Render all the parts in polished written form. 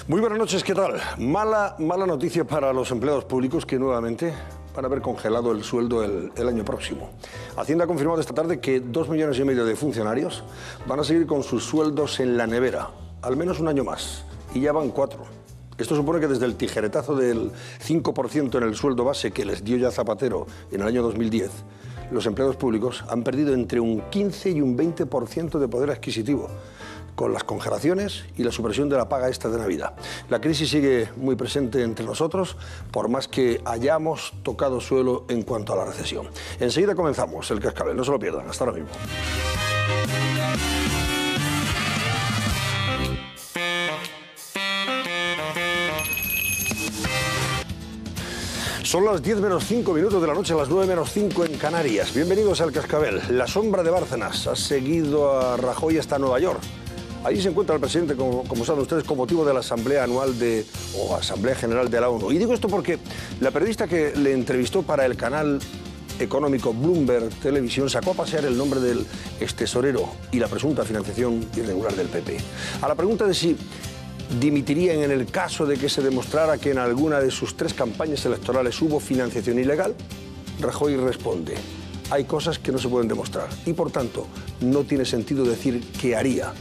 Muy buenas noches, ¿qué tal? Mala noticia para los empleados públicos que nuevamente van a haber congelado el sueldo el año próximo. Hacienda ha confirmado esta tarde que 2,5 millones de funcionarios van a seguir con sus sueldos en la nevera, al menos un año más, y ya van 4. Esto supone que desde el tijeretazo del 5% en el sueldo base que les dio ya Zapatero en el año 2010, los empleados públicos han perdido entre un 15 y un 20% de poder adquisitivo, con las congelaciones y la supresión de la paga extra de Navidad. La crisis sigue muy presente entre nosotros, por más que hayamos tocado suelo en cuanto a la recesión. Enseguida comenzamos el Cascabel, no se lo pierdan, hasta ahora mismo. Son las 10 menos 5 minutos de la noche, las 9 menos 5 en Canarias. Bienvenidos al Cascabel. La sombra de Bárcenas ha seguido a Rajoy hasta Nueva York. Allí se encuentra el presidente, como saben ustedes, con motivo de la Asamblea Anual o Asamblea General de la ONU. Y digo esto porque la periodista que le entrevistó para el canal económico Bloomberg Televisión sacó a pasear el nombre del extesorero y la presunta financiación irregular del PP. A la pregunta de si dimitirían en el caso de que se demostrara que en alguna de sus 3 campañas electorales hubo financiación ilegal, Rajoy responde: hay cosas que no se pueden demostrar y, por tanto, no tiene sentido decir qué haría.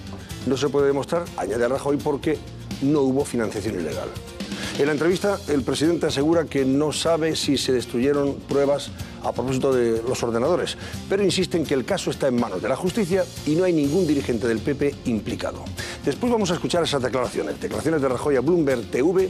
No se puede demostrar, añade Rajoy, porque no hubo financiación ilegal. En la entrevista, el presidente asegura que no sabe si se destruyeron pruebas a propósito de los ordenadores, pero insiste en que el caso está en manos de la justicia y no hay ningún dirigente del PP implicado. Después vamos a escuchar esas declaraciones de Rajoy a Bloomberg TV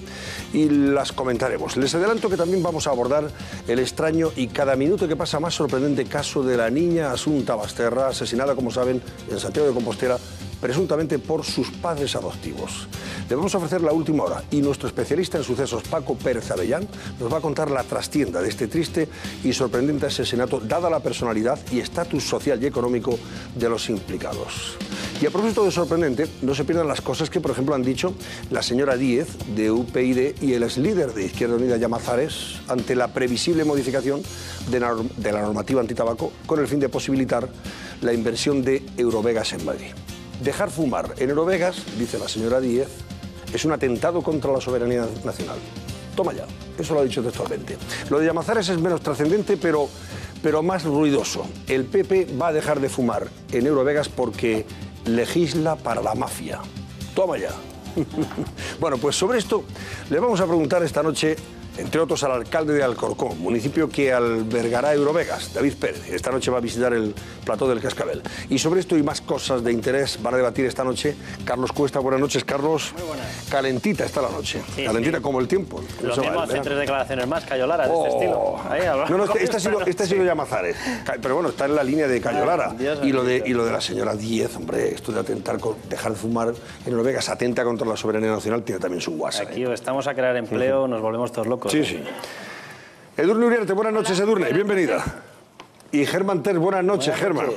y las comentaremos. Les adelanto que también vamos a abordar el extraño y cada minuto que pasa más sorprendente caso de la niña Asunta Basterra, asesinada, como saben, en Santiago de Compostela, presuntamente por sus padres adoptivos. Le vamos a ofrecer la última hora y nuestro especialista en sucesos, Paco Pérez Avellán, nos va a contar la trastienda de este triste y sorprendente asesinato, dada la personalidad y estatus social y económico de los implicados. Y a propósito de sorprendente, no se pierdan las cosas que, por ejemplo, han dicho la señora Díez, de UPyD, y el exlíder de Izquierda Unida, Llamazares, ante la previsible modificación de la normativa antitabaco, con el fin de posibilitar la inversión de Eurovegas en Madrid. Dejar fumar en Eurovegas, dice la señora Díez, es un atentado contra la soberanía nacional. Toma ya, eso lo ha dicho textualmente. Lo de Llamazares es menos trascendente, pero más ruidoso. El PP va a dejar de fumar en Eurovegas porque legisla para la mafia. Toma ya. Bueno, pues sobre esto le vamos a preguntar esta noche, entre otros, al alcalde de Alcorcón, municipio que albergará Eurovegas, David Pérez. Esta noche va a visitar el plató del Cascabel. Y sobre esto y más cosas de interés van a debatir esta noche Carlos Cuesta. Buenas noches, Carlos. Muy buenas. Calentita está la noche. Sí, calentita, sí, como el tiempo. Lo mismo hace 3 declaraciones más, Cayo Lara, de este estilo. Ahí, no, este ha sido Llamazares. Pero bueno, está en la línea de Cayo Lara. Y lo de la señora Díez, hombre, esto de atentar, dejar de fumar en Eurovegas, atenta contra la soberanía nacional, tiene también su guasa. Aquí estamos a crear empleo, nos volvemos todos locos. Sí, sí. Edurne Uriarte, buenas noches, Edurne, bienvenida. Y Germán Ter, buenas noches, Germán.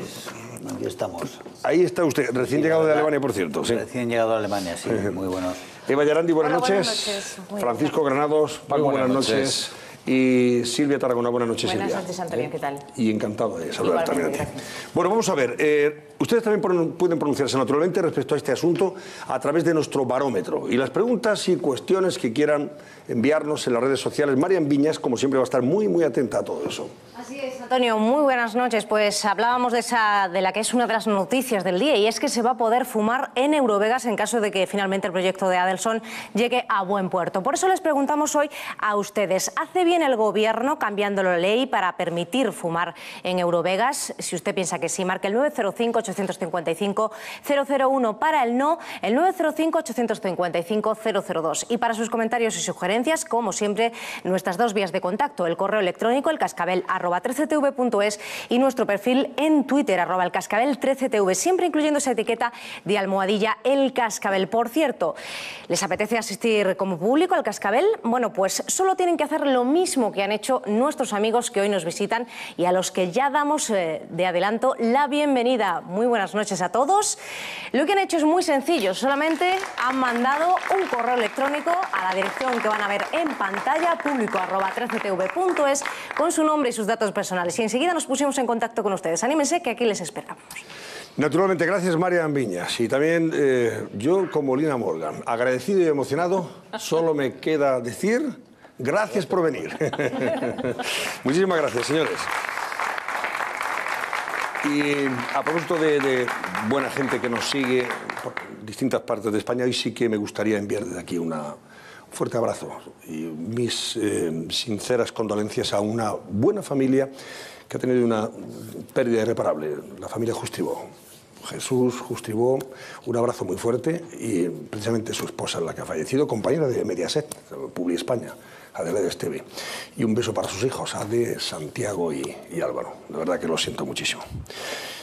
Aquí estamos. Ahí está usted, recién llegado de Alemania, por cierto. Sí. Recién llegado de Alemania, sí, muy buenos. Eva Yarandi, buenas noches. Francisco Granados, Paco, buenas noches. Y Silvia Tarragona, buenas noches, Silvia. Buenas noches, Antonio, ¿qué tal? Y encantado de saludar también a ti. Gracias. Bueno, vamos a ver. Ustedes también pueden pronunciarse naturalmente respecto a este asunto a través de nuestro barómetro. Y las preguntas y cuestiones que quieran enviarnos en las redes sociales. Marian Viñas, como siempre, va a estar muy atenta a todo eso. Así es, Antonio, muy buenas noches. Pues hablábamos de la que es una de las noticias del día, y es que se va a poder fumar en Eurovegas en caso de que finalmente el proyecto de Adelson llegue a buen puerto. Por eso les preguntamos hoy a ustedes, ¿hace bien el gobierno cambiando la ley para permitir fumar en Eurovegas? Si usted piensa que sí, marque el 905-855-001. Para el no, el 905-855-002. Y para sus comentarios y sugerencias, como siempre, nuestras 2 vías de contacto, el correo electrónico, elcascabel@13tv.es, y nuestro perfil en Twitter, @elcascabel13tv, siempre incluyendo esa etiqueta de almohadilla El Cascabel. Por cierto, ¿les apetece asistir como público al Cascabel? Bueno, pues solo tienen que hacer lo mismo que han hecho nuestros amigos que hoy nos visitan y a los que ya damos de adelanto la bienvenida. Muy buenas noches a todos. Lo que han hecho es muy sencillo, solamente han mandado un correo electrónico a la dirección que van a ver en pantalla, público@13tv.es, con su nombre y sus datos personales. Y enseguida nos pusimos en contacto con ustedes. Anímense, que aquí les esperamos. Naturalmente, gracias Marian Viñas. Y también yo, como Lina Morgan, agradecido y emocionado, solo me queda decir gracias por venir. Muchísimas gracias, señores. Y a propósito de buena gente que nos sigue por distintas partes de España, hoy sí que me gustaría enviar desde aquí un fuerte abrazo y mis sinceras condolencias a una buena familia que ha tenido una pérdida irreparable, la familia Justribó. Jesús Justribó, un abrazo muy fuerte, y precisamente su esposa es la que ha fallecido, compañera de Mediaset, Publi España, Adelaide Esteve. Y un beso para sus hijos, Ade, Santiago y Álvaro. De verdad que lo siento muchísimo.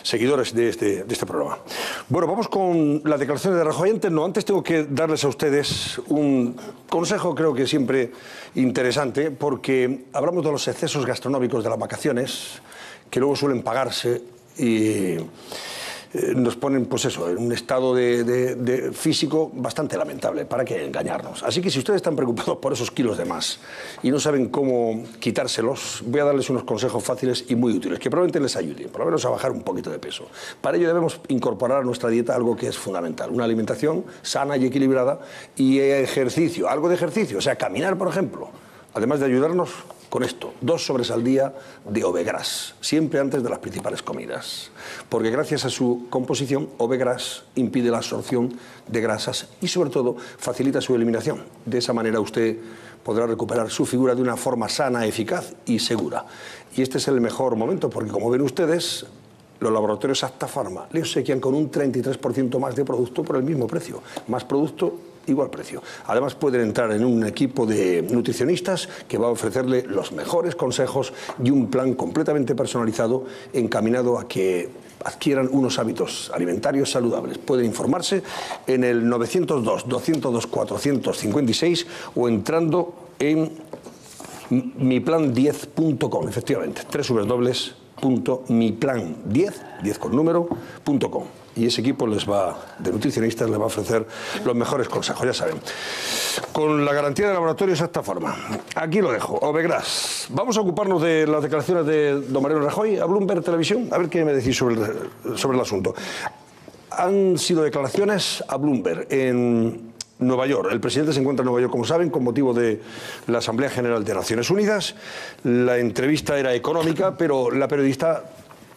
Seguidores de este programa. Bueno, vamos con las declaraciones de Rajoy. Antes tengo que darles a ustedes un consejo, creo que siempre interesante, porque hablamos de los excesos gastronómicos de las vacaciones, que luego suelen pagarse y nos ponen, pues eso, en un estado de físico bastante lamentable. ¿Para qué engañarnos? Así que si ustedes están preocupados por esos kilos de más y no saben cómo quitárselos, voy a darles unos consejos fáciles y muy útiles, que probablemente les ayuden, por lo menos a bajar un poquito de peso. Para ello debemos incorporar a nuestra dieta algo que es fundamental, una alimentación sana y equilibrada y ejercicio, algo de ejercicio, o sea, caminar, por ejemplo, además de ayudarnos con esto, 2 sobres al día de Ovegras, siempre antes de las principales comidas, porque gracias a su composición, Ovegras impide la absorción de grasas y sobre todo facilita su eliminación. De esa manera usted podrá recuperar su figura de una forma sana, eficaz y segura. Y este es el mejor momento porque, como ven ustedes, los laboratorios Acta Pharma le obsequian con un 33% más de producto por el mismo precio. Más producto, igual precio. Además pueden entrar en un equipo de nutricionistas que va a ofrecerle los mejores consejos y un plan completamente personalizado encaminado a que adquieran unos hábitos alimentarios saludables. Pueden informarse en el 902-202-456 o entrando en miplan10.com, efectivamente, www.miplan10.com. Y ese equipo de nutricionistas les va a ofrecer los mejores consejos, ya saben. Con la garantía de laboratorios Acta Pharma. Aquí lo dejo, Ovegras. Vamos a ocuparnos de las declaraciones de don Mariano Rajoy a Bloomberg Televisión, a ver qué me decís sobre el asunto. Han sido declaraciones a Bloomberg en Nueva York. El presidente se encuentra en Nueva York, como saben, con motivo de la Asamblea General de Naciones Unidas. La entrevista era económica, pero la periodista,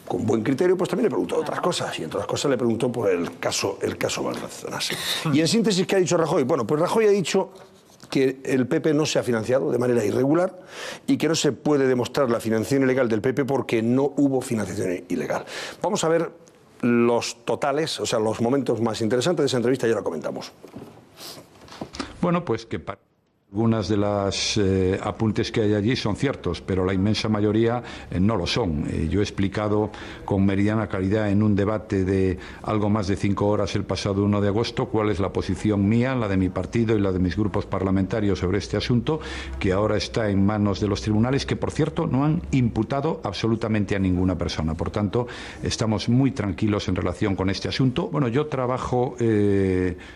con buen criterio, pues también le preguntó otras cosas, y entre otras cosas le preguntó por el caso Bárcenas. Y en síntesis, ¿qué ha dicho Rajoy? Bueno, pues Rajoy ha dicho que el PP no se ha financiado de manera irregular y que no se puede demostrar la financiación ilegal del PP porque no hubo financiación ilegal. Vamos a ver los totales, o sea, los momentos más interesantes de esa entrevista, ya la comentamos. Bueno, pues que algunas de las apuntes que hay allí son ciertos, pero la inmensa mayoría no lo son. Yo he explicado con meridiana claridad en un debate de algo más de 5 horas el pasado 1 de agosto cuál es la posición mía, la de mi partido y la de mis grupos parlamentarios sobre este asunto, que ahora está en manos de los tribunales, que por cierto no han imputado absolutamente a ninguna persona. Por tanto, estamos muy tranquilos en relación con este asunto. Bueno, yo trabajo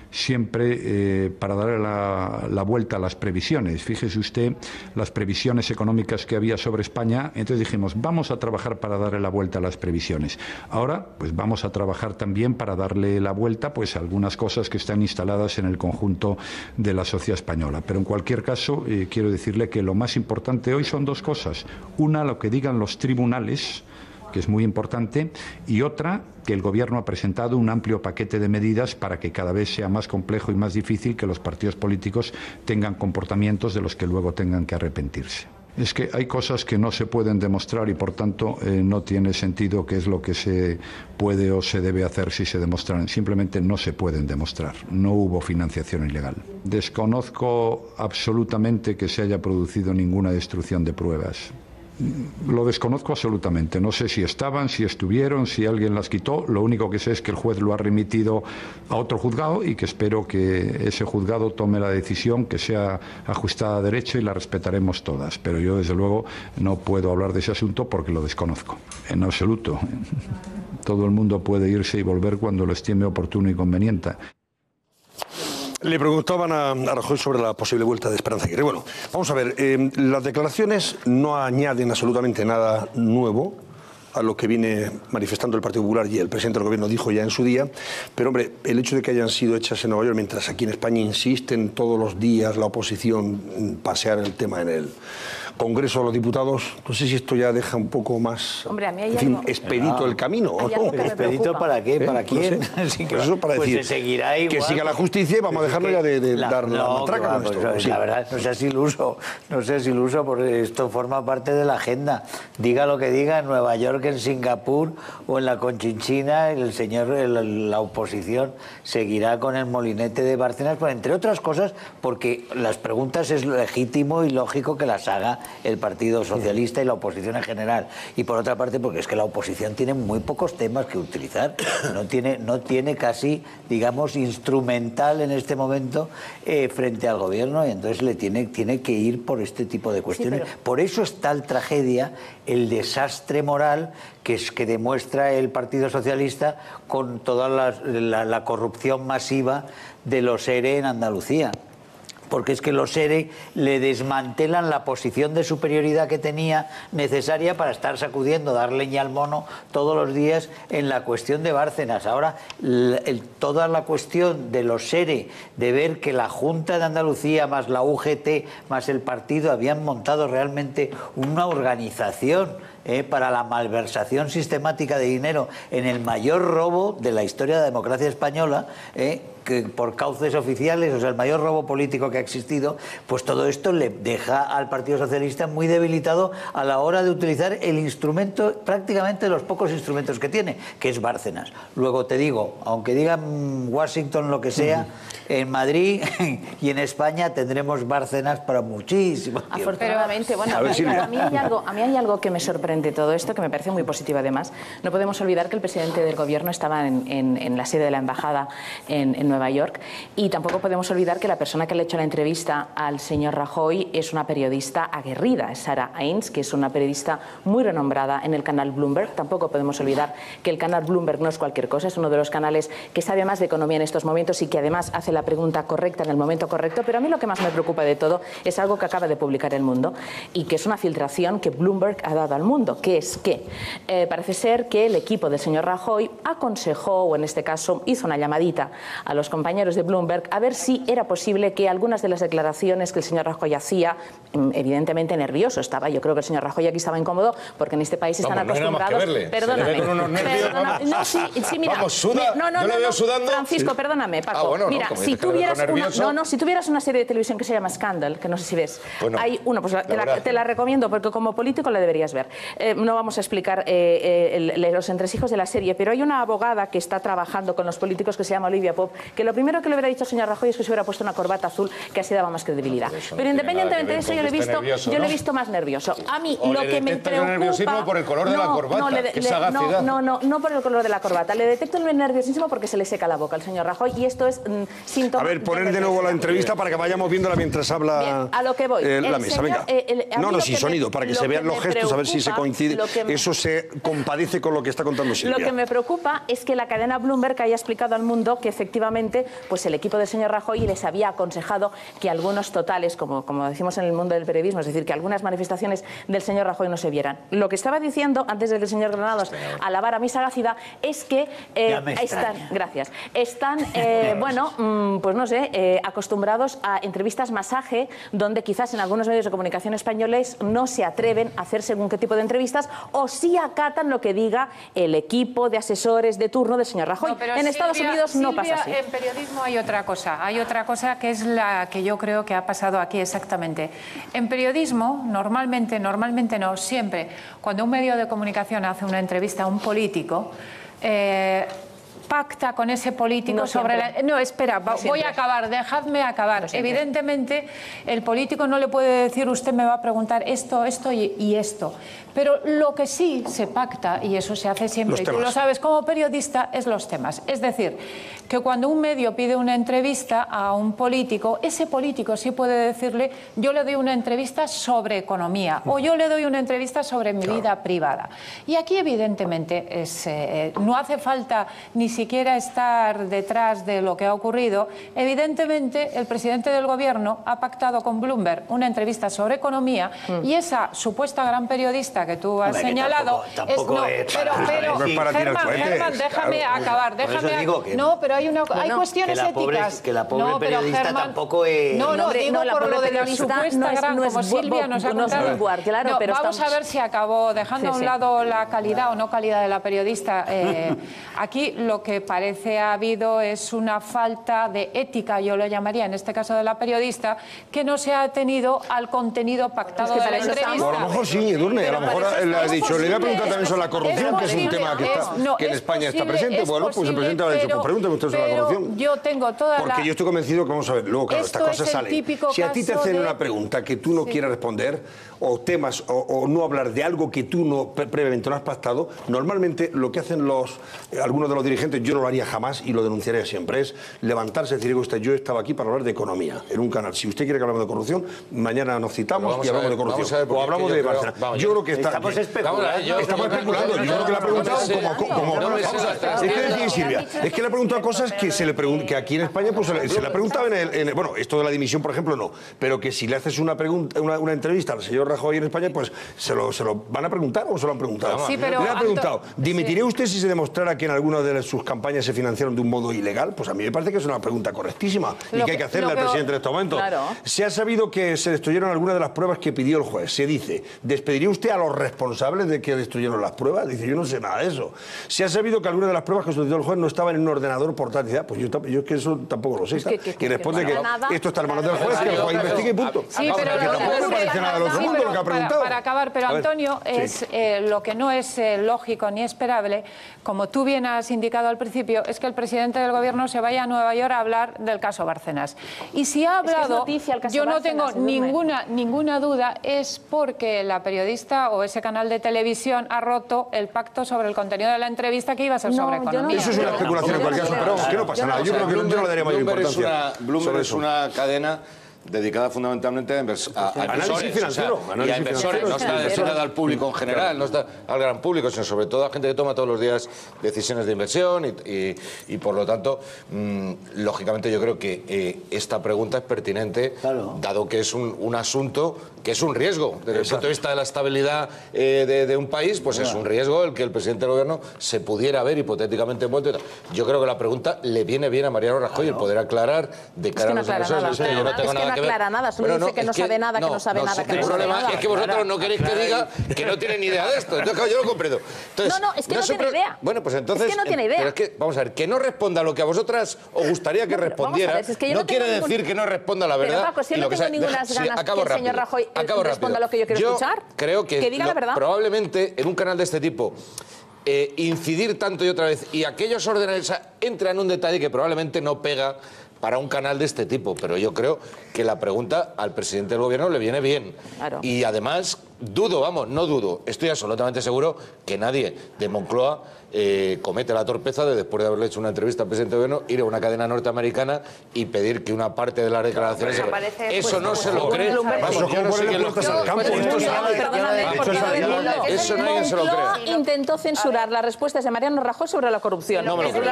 siempre para darle la vuelta a las previsiones. Fíjese usted las previsiones económicas que había sobre España. Entonces dijimos, vamos a trabajar para darle la vuelta a las previsiones. Ahora, pues vamos a trabajar también para darle la vuelta pues a algunas cosas que están instaladas en el conjunto de la sociedad española. Pero en cualquier caso, quiero decirle que lo más importante hoy son 2 cosas. Una, lo que digan los tribunales, que es muy importante, y otra, que el Gobierno ha presentado un amplio paquete de medidas para que cada vez sea más complejo y más difícil que los partidos políticos tengan comportamientos de los que luego tengan que arrepentirse. Es que hay cosas que no se pueden demostrar y, por tanto, no tiene sentido qué es lo que se puede o se debe hacer si se demuestran. Simplemente no se pueden demostrar. No hubo financiación ilegal. Desconozco absolutamente que se haya producido ninguna destrucción de pruebas. Lo desconozco absolutamente. No sé si estaban, si estuvieron, si alguien las quitó. Lo único que sé es que el juez lo ha remitido a otro juzgado y que espero que ese juzgado tome la decisión que sea ajustada a derecho y la respetaremos todas. Pero yo, desde luego, no puedo hablar de ese asunto porque lo desconozco. En absoluto. Todo el mundo puede irse y volver cuando lo estime oportuno y conveniente. Le preguntaban a Rajoy sobre la posible vuelta de Esperanza Aguirre. Bueno, vamos a ver, las declaraciones no añaden absolutamente nada nuevo a lo que viene manifestando el Partido Popular y el presidente del Gobierno dijo ya en su día, pero hombre, el hecho de que hayan sido hechas en Nueva York, mientras aquí en España insisten todos los días la oposición en pasear el tema en el Congreso de los Diputados, no sé si esto ya deja un poco más, hombre, a mí hay en fin, algo, expedito el camino, ¿o no? ¿Expedito para qué? ¿Para quién? No sé. Pues eso para Pues decir se seguirá igual. que siga la justicia y vamos a dejarlo ya de dar la matraca con esto. Sí. La verdad, no seas iluso, porque esto forma parte de la agenda. Diga lo que diga en Nueva York, en Singapur o en la Conchinchina, la oposición seguirá con el molinete de Bárcenas, pues, entre otras cosas, porque las preguntas es legítimo y lógico que las haga el Partido Socialista y la oposición en general. Y por otra parte, porque es que la oposición tiene muy pocos temas que utilizar. No tiene casi, digamos, instrumental en este momento frente al gobierno, y entonces le tiene que ir por este tipo de cuestiones. Sí, pero... Por eso es tal tragedia el desastre moral que demuestra el Partido Socialista con toda la corrupción masiva de los ERE en Andalucía. Porque es que los ERE le desmantelan la posición de superioridad que tenía necesaria para estar sacudiendo, dar leña al mono todos los días en la cuestión de Bárcenas. Ahora, toda la cuestión de los ERE, de ver que la Junta de Andalucía más la UGT más el partido habían montado realmente una organización para la malversación sistemática de dinero en el mayor robo de la historia de la democracia española, que por cauces oficiales, o sea, el mayor robo político que ha existido, pues todo esto le deja al Partido Socialista muy debilitado a la hora de utilizar el instrumento, prácticamente los pocos instrumentos que tiene, que es Bárcenas. Luego te digo, aunque digan Washington lo que sea, en Madrid y en España tendremos Bárcenas para muchísimo tiempo. Afortunadamente, bueno, a mí hay algo que me sorprende de todo esto, que me parece muy positivo además. No podemos olvidar que el presidente del gobierno estaba en la sede de la embajada en Nueva York, y tampoco podemos olvidar que la persona que le ha hecho la entrevista al señor Rajoy es una periodista aguerrida, es Sarah Ains, que es una periodista muy renombrada en el canal Bloomberg. Tampoco podemos olvidar que el canal Bloomberg no es cualquier cosa, es uno de los canales que sabe más de economía en estos momentos y que además hace la pregunta correcta en el momento correcto. Pero a mí lo que más me preocupa de todo es algo que acaba de publicar El Mundo y que es una filtración que Bloomberg ha dado al mundo, que es que parece ser que el equipo del señor Rajoy aconsejó, o en este caso hizo una llamadita a los compañeros de Bloomberg a ver si era posible que algunas de las declaraciones que el señor Rajoy hacía, evidentemente nervioso estaba, yo creo que el señor Rajoy aquí estaba incómodo porque en este país están acostumbrados... Perdóname. Sí, mira. Vamos, suda. Yo le veo sudando. Francisco, perdóname, Paco. Bueno, mira, si tuvieras una serie de televisión que se llama Scandal, que no sé si ves, bueno, hay una, pues te la recomiendo porque como político la deberías ver. No vamos a explicar los entresijos de la serie, pero hay una abogada que está trabajando con los políticos que se llama Olivia Pope, que lo primero que le hubiera dicho al señor Rajoy es que se hubiera puesto una corbata azul, que así daba más credibilidad. Pero independientemente de eso, yo le he visto más nervioso. A mí lo que me preocupa... el nerviosismo por el color de la corbata, que sagacidad. No por el color de la corbata. Le detecto el nerviosismo porque se le seca la boca al señor Rajoy y esto es síntoma... A ver, poner de nuevo la entrevista para que vayamos viéndola mientras habla. Bien, a lo que voy. La mesa, venga. Sin sonido, para que se vean los gestos, a ver si se coincide. Eso se compadece con lo que está contando Silvia. Lo que me preocupa es que la cadena Bloomberg haya explicado al mundo que efectivamente pues el equipo del señor Rajoy les había aconsejado que algunos totales, como decimos en el mundo del periodismo, es decir, que algunas manifestaciones del señor Rajoy no se vieran. Lo que estaba diciendo antes de que el señor Granados alabara mi sagacidad es que están pues no sé, acostumbrados a entrevistas masaje, donde quizás en algunos medios de comunicación españoles no se atreven a hacer según qué tipo de entrevistas o sí acatan lo que diga el equipo de asesores de turno del señor Rajoy. No, en Estados Unidos no pasa así. En periodismo hay otra cosa que es la que yo creo que ha pasado aquí exactamente. En periodismo, normalmente no, siempre, cuando un medio de comunicación hace una entrevista a un político, pacta con ese político no sobre la... No, espera, voy a acabar, dejadme acabar. No, evidentemente, el político no le puede decir, usted me va a preguntar esto y esto. Pero lo que sí se pacta, y eso se hace siempre, y tú lo sabes como periodista, es los temas. Es decir, que cuando un medio pide una entrevista a un político, ese político sí puede decirle: yo le doy una entrevista sobre economía o yo le doy una entrevista sobre mi vida privada. Y aquí evidentemente no hace falta ni siquiera estar detrás de lo que ha ocurrido. Evidentemente el presidente del gobierno ha pactado con Bloomberg una entrevista sobre economía y esa supuesta gran periodista que tú has señalado Germán, déjame acabar, no, pero hay cuestiones éticas. Que la pobre periodista tampoco es... No, digo por lo de la supuesta gran, como Silvia nos ha contado. Vamos a ver si acabó, dejando a un lado la calidad o no calidad de la periodista. Aquí lo que parece ha habido es una falta de ética, yo lo llamaría en este caso de la periodista, que no se ha atenido al contenido pactado de la entrevista. O a lo mejor sí, Edurne, a lo mejor le ha dicho, le voy a preguntar también sobre la corrupción, que es un tema que en España está presente. Bueno, pues el presidente ha dicho, pues pregúnteme usted sobre la corrupción. Yo tengo toda Porque yo estoy convencido que, vamos a ver, luego, claro, estas cosas salen. Si a ti te hacen una pregunta que tú no quieres responder, o temas, o no hablar de algo que tú no previamente no has pactado, normalmente lo que hacen algunos de los dirigentes, yo no lo haría jamás y lo denunciaría siempre, es levantarse y decir: usted, yo estaba aquí para hablar de economía en un canal. Si usted quiere que hablemos de corrupción, mañana nos citamos y hablamos de corrupción. O hablamos de Barcelona. Yo creo que estamos especulando. Estamos especulando. Yo creo que le ha preguntado es que decir, Silvia, es que le ha preguntado cosas que se le pregunta, que aquí en España pues se le ha preguntado bueno, esto de la dimisión, por ejemplo, no, pero que si le haces una entrevista al señor Rajoy en España, pues se lo van a preguntar o se lo han preguntado. Sí, pero le han preguntado: ¿dimitiría usted si se demostrara que en alguna de sus campañas se financiaron de un modo ilegal? Pues a mí me parece que es una pregunta correctísima y que hay que hacerle al presidente en este momento. Claro. Se ha sabido que se destruyeron algunas de las pruebas que pidió el juez. Se dice: ¿despediría usted a los responsables de que destruyeron las pruebas? Dice: yo no sé nada de eso. Se ha sabido que algunas de las pruebas que solicitó el juez no estaban en un ordenador portátil. Pues yo es que eso tampoco lo sé. Y responde que esto está en manos del juez, que el juez investigue y punto. Sí, pero tampoco me parece nada del otro mundo lo que ha preguntado. Para acabar, pero Antonio, lo que no es lógico ni esperable, como tú bien has indicado al principio, es que el presidente del gobierno se vaya a Nueva York a hablar del caso Bárcenas. Y si ha hablado, yo no tengo ninguna duda, es porque la periodista o ese canal de televisión ha roto el pacto sobre el contenido de la entrevista que iba a ser sobre economía. Eso es una especulación en cualquier caso, pero que no pasa nada. Yo creo que yo no le daría mayor importancia. Bloomberg es una cadena dedicada fundamentalmente a análisis financiero, y a inversores, no está destinada al público en general, no está al gran público, sino sobre todo a gente que toma todos los días decisiones de inversión y por lo tanto, lógicamente yo creo que esta pregunta es pertinente, dado que es un asunto que es un riesgo. Desde el punto de vista de la estabilidad de un país, pues es un riesgo el que el presidente del gobierno se pudiera ver hipotéticamente envuelto. Yo creo que la pregunta le viene bien a Mariano Rajoy el poder aclarar de cara a los inversores. Yo no tengo nada que aclara nada, solo dice que no sabe nada, que no sabe nada, que no sabe nada. Es que vosotros no queréis que diga que no tiene ni idea de esto. Entonces, yo lo comprendo. Entonces, es que no tiene idea. Bueno, pues entonces... Es que no tiene idea. Pero es que, vamos a ver, que no responda lo que a vosotras os gustaría que respondiera, no quiere decir que no responda la verdad. Pero Paco, si yo no tengo ninguna ganas que el señor Rajoy responda lo que yo quiero escuchar, creo que diga la verdad. Probablemente en un canal de este tipo incidir tanto y otra vez y aquellos órdenes entran en un detalle que probablemente no pega para un canal de este tipo, pero yo creo que la pregunta al presidente del gobierno le viene bien. Claro. Y además, no dudo, estoy absolutamente seguro que nadie de Moncloa comete la torpeza de, después de haberle hecho una entrevista al presidente del gobierno, ir a una cadena norteamericona y pedir que una parte de las declaraciones... Eso no se lo cree. Vamos, yo no sé quién lo cree. Eso nadie se lo cree. Intentó censurar las respuestas de Mariano Rajoy sobre la corrupción. No me lo creo.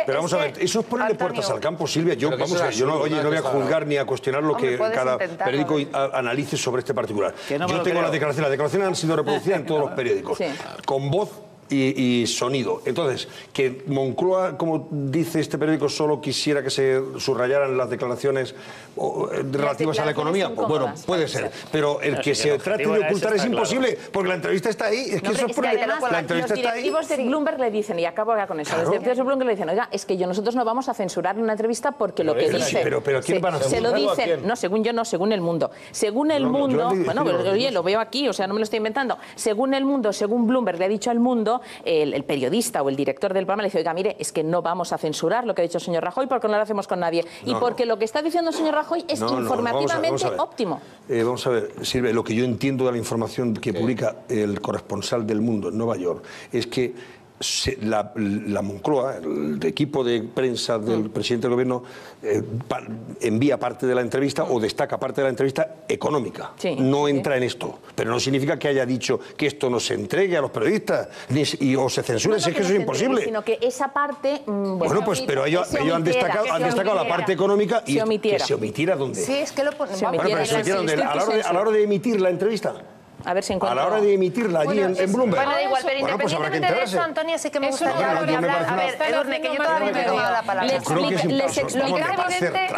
Pero vamos a ver, eso es ponerle puertas al campo, Silvia. Yo no voy a juzgar ni a cuestionar lo que cada periódico analice sobre este particular. Yo tengo las declaraciones. Las declaraciones han sido reproducidas en todos los periódicos, con voz y sonido. Entonces, que Moncloa, como dice este periódico, solo quisiera que se subrayaran las declaraciones relativas a la economía, pues bueno, puede ser. Pero el que se trate de ocultar es imposible, porque la entrevista está ahí. Es que eso es la entrevista está ahí. Los directivos de Bloomberg le dicen, y acabo ya con eso, los directivos de Bloomberg le dicen, oiga, es que nosotros no vamos a censurar una entrevista porque lo que dice... Pero ¿quién van a censurar? Se lo dicen, no, según yo no, según El Mundo. Según El Mundo, bueno, oye, lo veo aquí, o sea, no me lo estoy inventando. Según El Mundo, según Bloomberg le ha dicho al Mundo, el periodista o el director del programa le dice, oiga, mire, es que no vamos a censurar lo que ha dicho el señor Rajoy porque no lo hacemos con nadie. Y porque lo que está diciendo el señor Rajoy es informativamente óptimo. Vamos a ver, Silvia, lo que yo entiendo de la información que publica el corresponsal del Mundo en Nueva York es que la Moncloa, el equipo de prensa del presidente del gobierno, envía parte de la entrevista o destaca parte de la entrevista económica. No entra en esto. Pero no significa que haya dicho que esto no se entregue a los periodistas o se censure, es que eso es imposible. Sino que esa parte... Bueno, pues pero ellos han destacado la parte económica y que se omitiera donde. Sí, es que lo ponemos. A la hora de emitir la entrevista. A ver si encuentro... A la hora de emitirla allí en Bloomberg. Bueno, da igual, pero independientemente de eso, Antonio, sí que me gustaría hablar. A ver, Edurne, que yo todavía no he tomado la palabra.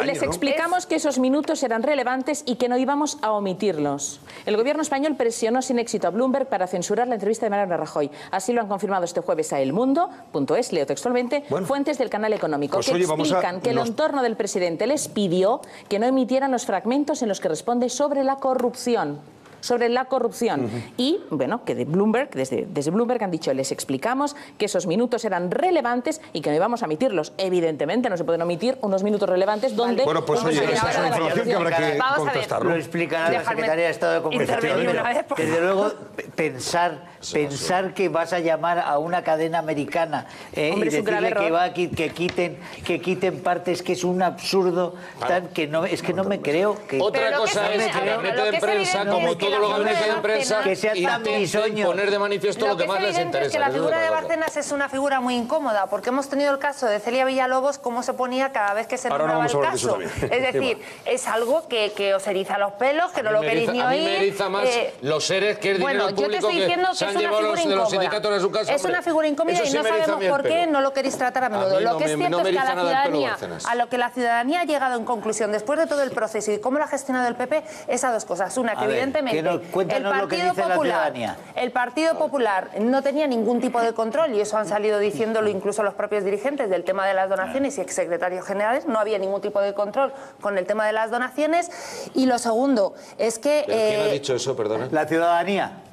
Les explicamos que esos minutos eran relevantes y que no íbamos a omitirlos. El gobierno español presionó sin éxito a Bloomberg para censurar la entrevista de Mariano Rajoy. Así lo han confirmado este jueves a elmundo.es, leo textualmente, fuentes del canal económico, que explican que el entorno del presidente les pidió que no emitieran los fragmentos en los que responde sobre la corrupción. Y, bueno, que de Bloomberg, desde Bloomberg han dicho, les explicamos que esos minutos eran relevantes y que no íbamos a emitirlos. Evidentemente no se pueden omitir unos minutos relevantes donde... Bueno, pues oye, esa es una información que habrá que contestarlo. Lo explicará la Secretaría de Estado de Comunicación. Desde luego, pensar que vas a llamar a una cadena americana y decirle que quiten partes, que es un absurdo, es que no me creo. Otra cosa es que la neta de prensa, como todos los gabinetes de prensa, que sea tan bisoño, poner de manifiesto lo que más les interesa. Es que la figura de Bárcenas es una figura muy incómoda, porque hemos tenido el caso de Celia Villalobos, cómo se ponía cada vez que se nombraba el caso. Es decir, es algo que os eriza los pelos, que no lo queréis ni oír. A mí me eriza más los seres que es dinero público que se han llevado de los sindicatos a su casa. Es una figura incómoda y no sabemos por qué no lo queréis tratar a menudo. Lo que es cierto es que a lo que la ciudadanía ha llegado en conclusión después de todo el proceso y cómo lo ha gestionado el PP es a dos cosas. Una, que evidentemente el Partido Popular no tenía ningún tipo de control, y eso han salido diciéndolo incluso los propios dirigentes del tema de las donaciones y exsecretarios generales. No había ningún tipo de control con el tema de las donaciones. Y lo segundo es que... ¿Quién ha dicho eso, perdona? La ciudadanía.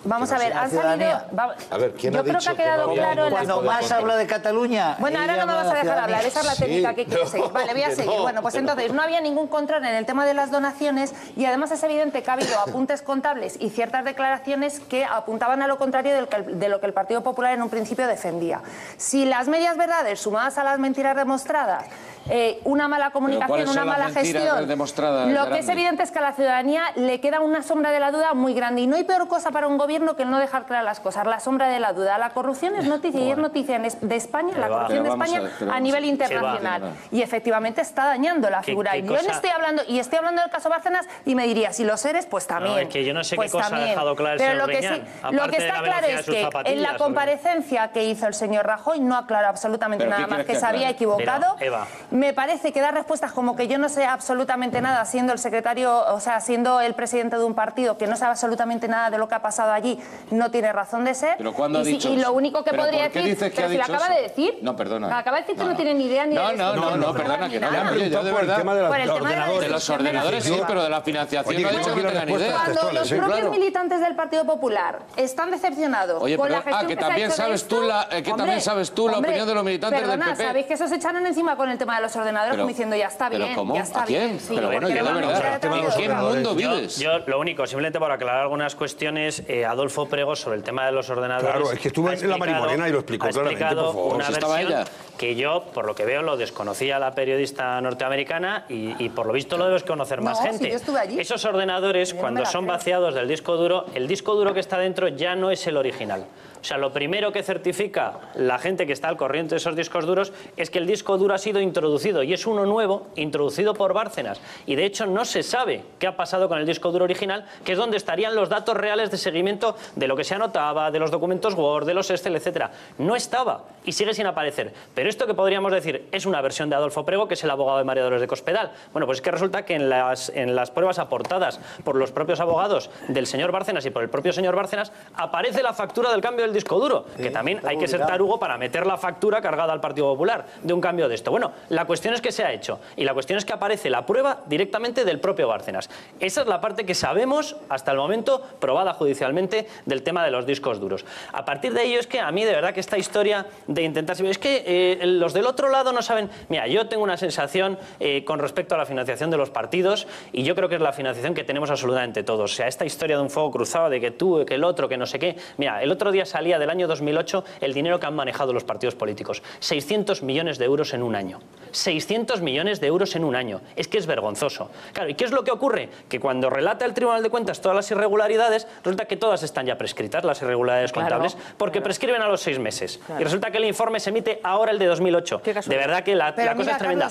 Vamos a ver, han salido... A ver, ¿quién ha dicho? Yo creo que ha quedado claro... Cuando más hablo de Cataluña... Bueno, ahora no me vas a dejar hablar, esa es la técnica que quiero seguir. Vale, voy a seguir. Bueno, pues entonces, no había ningún control en el tema de las donaciones y además es evidente que ha habido apuntes contables y ciertas declaraciones que apuntaban a lo contrario de lo que el Partido Popular en un principio defendía. Si las medias verdades sumadas a las mentiras demostradas, una mala comunicación, una mala gestión, lo que es evidente es que a la ciudadanía le queda una sombra de la duda muy grande, y no hay peor cosa para un gobierno que el no dejar claras las cosas, la sombra de la duda. La corrupción es noticia y es noticia de España, la corrupción de España a nivel internacional, y efectivamente está dañando la figura. Yo no estoy hablando, y estoy hablando del caso Bárcenas, y me diría, si los eres, pues también. No, es que yo no sé qué cosa ha dejado claro el señor Griñán. Lo que está claro es que en la comparecencia que hizo el señor Rajoy no aclaró absolutamente nada más, que se había equivocado. Me parece que da respuestas como que yo no sé absolutamente nada, siendo el secretario, o sea, siendo el presidente de un partido que no sabe absolutamente nada de lo que ha pasado allí, no tiene razón de ser. Pero ¿cuándo ha dicho eso? Y lo único que podría decir, pero si lo acaba de decir. No, perdona. Acaba de decir que no tiene ni idea ni de No, perdona, que no. Yo de verdad. De los ordenadores sí, pero de la financiación no ha dicho que no tenga ni idea. Cuando los propios militantes del Partido Popular están decepcionados con la gestión que se ha hecho de esto, también sabes tú la opinión de los militantes del PP. Sabéis que eso se echaron encima con el tema de los ordenadores, como diciendo ya está bien, ya está bien. Pero bueno, yo de verdad, ¿en qué mundo vives? Yo lo único, simplemente para aclarar algunas cuestiones, Adolfo Prego, sobre el tema de los ordenadores... Claro, es que estuvo en la Marimorena y lo explicó claramente, por favor. Una versión que yo, por lo que veo, lo desconocía la periodista norteamericana y por lo visto lo debes conocer más gente. Sí, yo estuve allí. Esos ordenadores, cuando son vaciados del disco duro, el disco duro que está dentro ya no es el original. O sea, lo primero que certifica la gente que está al corriente de esos discos duros es que el disco duro ha sido introducido, y es uno nuevo, introducido por Bárcenas. Y de hecho no se sabe qué ha pasado con el disco duro original, que es donde estarían los datos reales de seguimiento de lo que se anotaba, de los documentos Word, de los Excel, etcétera. No estaba y sigue sin aparecer. Pero esto que podríamos decir es una versión de Adolfo Prego, que es el abogado de María Dolores de Cospedal. Bueno, pues es que resulta que en las pruebas aportadas por los propios abogados del señor Bárcenas y por el propio señor Bárcenas aparece la factura del cambio del disco duro, que también hay que ser tarugo para meter la factura cargada al Partido Popular de un cambio de esto. Bueno, la cuestión es que se ha hecho, y la cuestión es que aparece la prueba directamente del propio Bárcenas. Esa es la parte que sabemos hasta el momento, probada judicialmente, del tema de los discos duros. A partir de ello es que a mí de verdad que esta historia de intentar... Es que los del otro lado no saben... Mira, yo tengo una sensación con respecto a la financiación de los partidos, y yo creo que es la financiación que tenemos absolutamente todos. O sea, esta historia de un fuego cruzado, de que tú, que el otro, que no sé qué... Mira, el otro día salía del año 2008 el dinero que han manejado los partidos políticos. 600 millones de euros en un año. 600 millones de euros en un año. Es que es vergonzoso. Claro, ¿y qué es lo que ocurre? Que cuando relata el Tribunal de Cuentas todas las irregularidades, resulta que todas están ya prescritas, las irregularidades contables, porque prescriben a los 6 meses. Y resulta que el informe se emite ahora, el de 2008. De verdad que la cosa es tremenda.